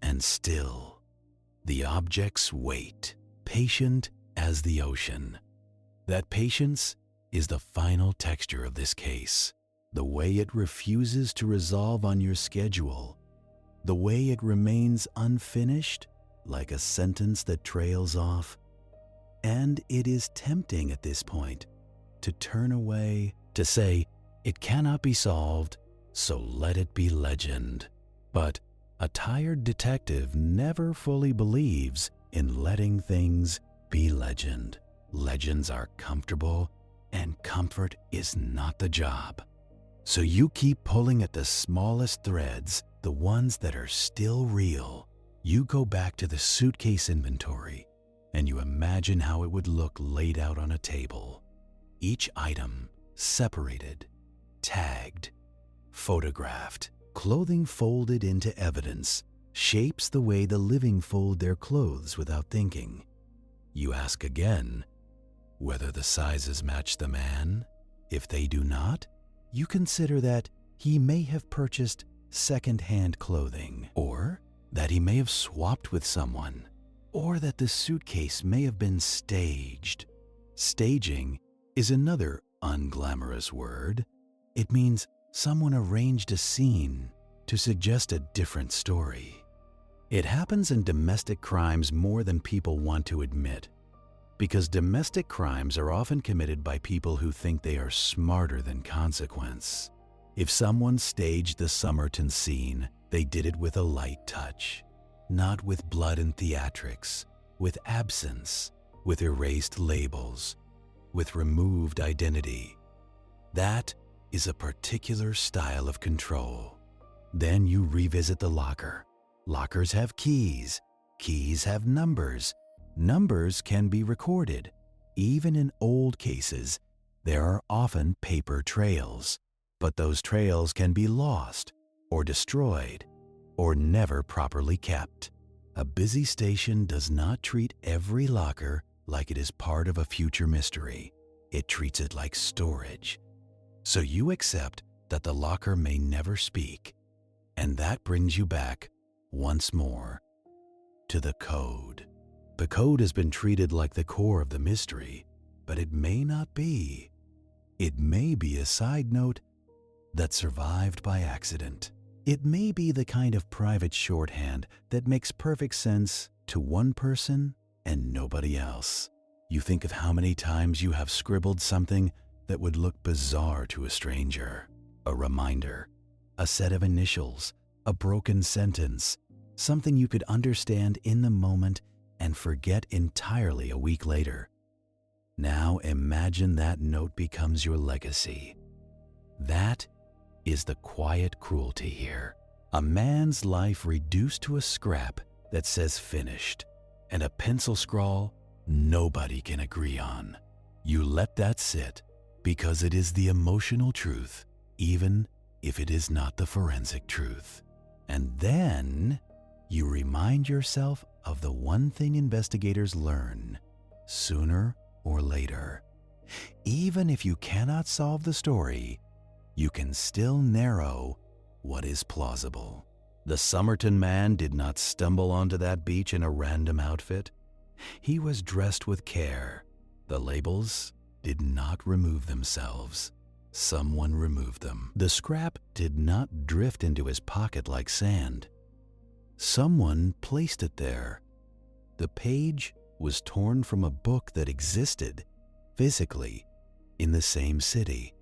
And still, the objects wait, patient as the ocean. That patience is the final texture of this case, the way it refuses to resolve on your schedule, the way it remains unfinished, like a sentence that trails off. And it is tempting at this point to turn away, to say, it cannot be solved, so let it be legend. But a tired detective never fully believes in letting things be legend. Legends are comfortable, and comfort is not the job. So you keep pulling at the smallest threads, the ones that are still real. You go back to the suitcase inventory, and you imagine how it would look laid out on a table. Each item separated, tagged, photographed, clothing folded into evidence, shapes the way the living fold their clothes without thinking. You ask again whether the sizes match the man. If they do not, you consider that he may have purchased second-hand clothing, or that he may have swapped with someone, or that the suitcase may have been staged. Staging is another unglamorous word. It means someone arranged a scene to suggest a different story. It happens in domestic crimes more than people want to admit, because domestic crimes are often committed by people who think they are smarter than consequence. If someone staged the Somerton scene, they did it with a light touch, not with blood and theatrics, with absence, with erased labels, with removed identity. That is a particular style of control. Then you revisit the locker. Lockers have keys. Keys have numbers. Numbers can be recorded. Even in old cases, there are often paper trails, but those trails can be lost or destroyed or never properly kept. A busy station does not treat every locker like it is part of a future mystery. It treats it like storage. So you accept that the locker may never speak, and that brings you back once more to the code. The code has been treated like the core of the mystery, but it may not be. It may be a side note that survived by accident. It may be the kind of private shorthand that makes perfect sense to one person and nobody else. You think of how many times you have scribbled something that would look bizarre to a stranger. A reminder, a set of initials, a broken sentence, something you could understand in the moment and forget entirely a week later. Now imagine that note becomes your legacy. That is the quiet cruelty here. A man's life reduced to a scrap that says finished, and a pencil scrawl nobody can agree on. You let that sit because it is the emotional truth, even if it is not the forensic truth. And then you remind yourself of the one thing investigators learn sooner or later. Even if you cannot solve the story, you can still narrow what is plausible. The Somerton Man did not stumble onto that beach in a random outfit. He was dressed with care. The labels did not remove themselves. Someone removed them. The scrap did not drift into his pocket like sand. Someone placed it there. The page was torn from a book that existed, physically, in the same city.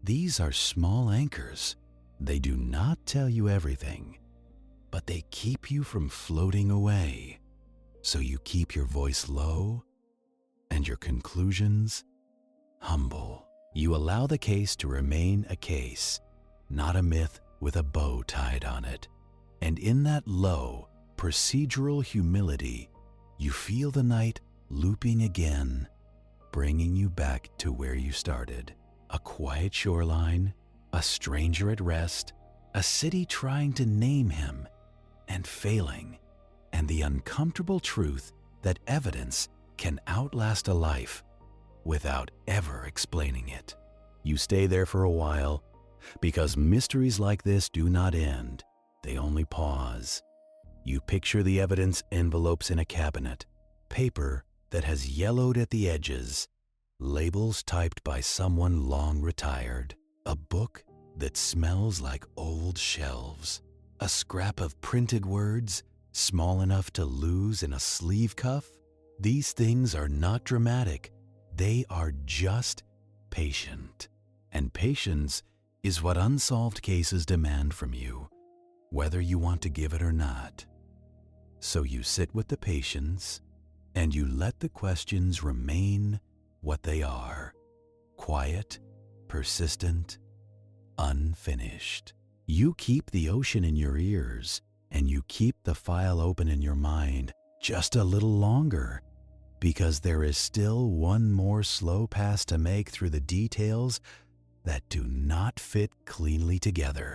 These are small anchors. They do not tell you everything, but they keep you from floating away. So you keep your voice low and your conclusions humble. You allow the case to remain a case, not a myth with a bow tied on it. And in that low, procedural humility, you feel the night looping again, bringing you back to where you started. A quiet shoreline, a stranger at rest, a city trying to name him and failing, and the uncomfortable truth that evidence can outlast a life without ever explaining it. You stay there for a while because mysteries like this do not end. They only pause. You picture the evidence envelopes in a cabinet, paper that has yellowed at the edges, labels typed by someone long retired, a book that smells like old shelves, a scrap of printed words small enough to lose in a sleeve cuff. These things are not dramatic. They are just patient. And patience is what unsolved cases demand from you, whether you want to give it or not. So you sit with the patience and you let the questions remain what they are: quiet, persistent, unfinished. You keep the ocean in your ears and you keep the file open in your mind just a little longer, because there is still one more slow pass to make through the details that do not fit cleanly together.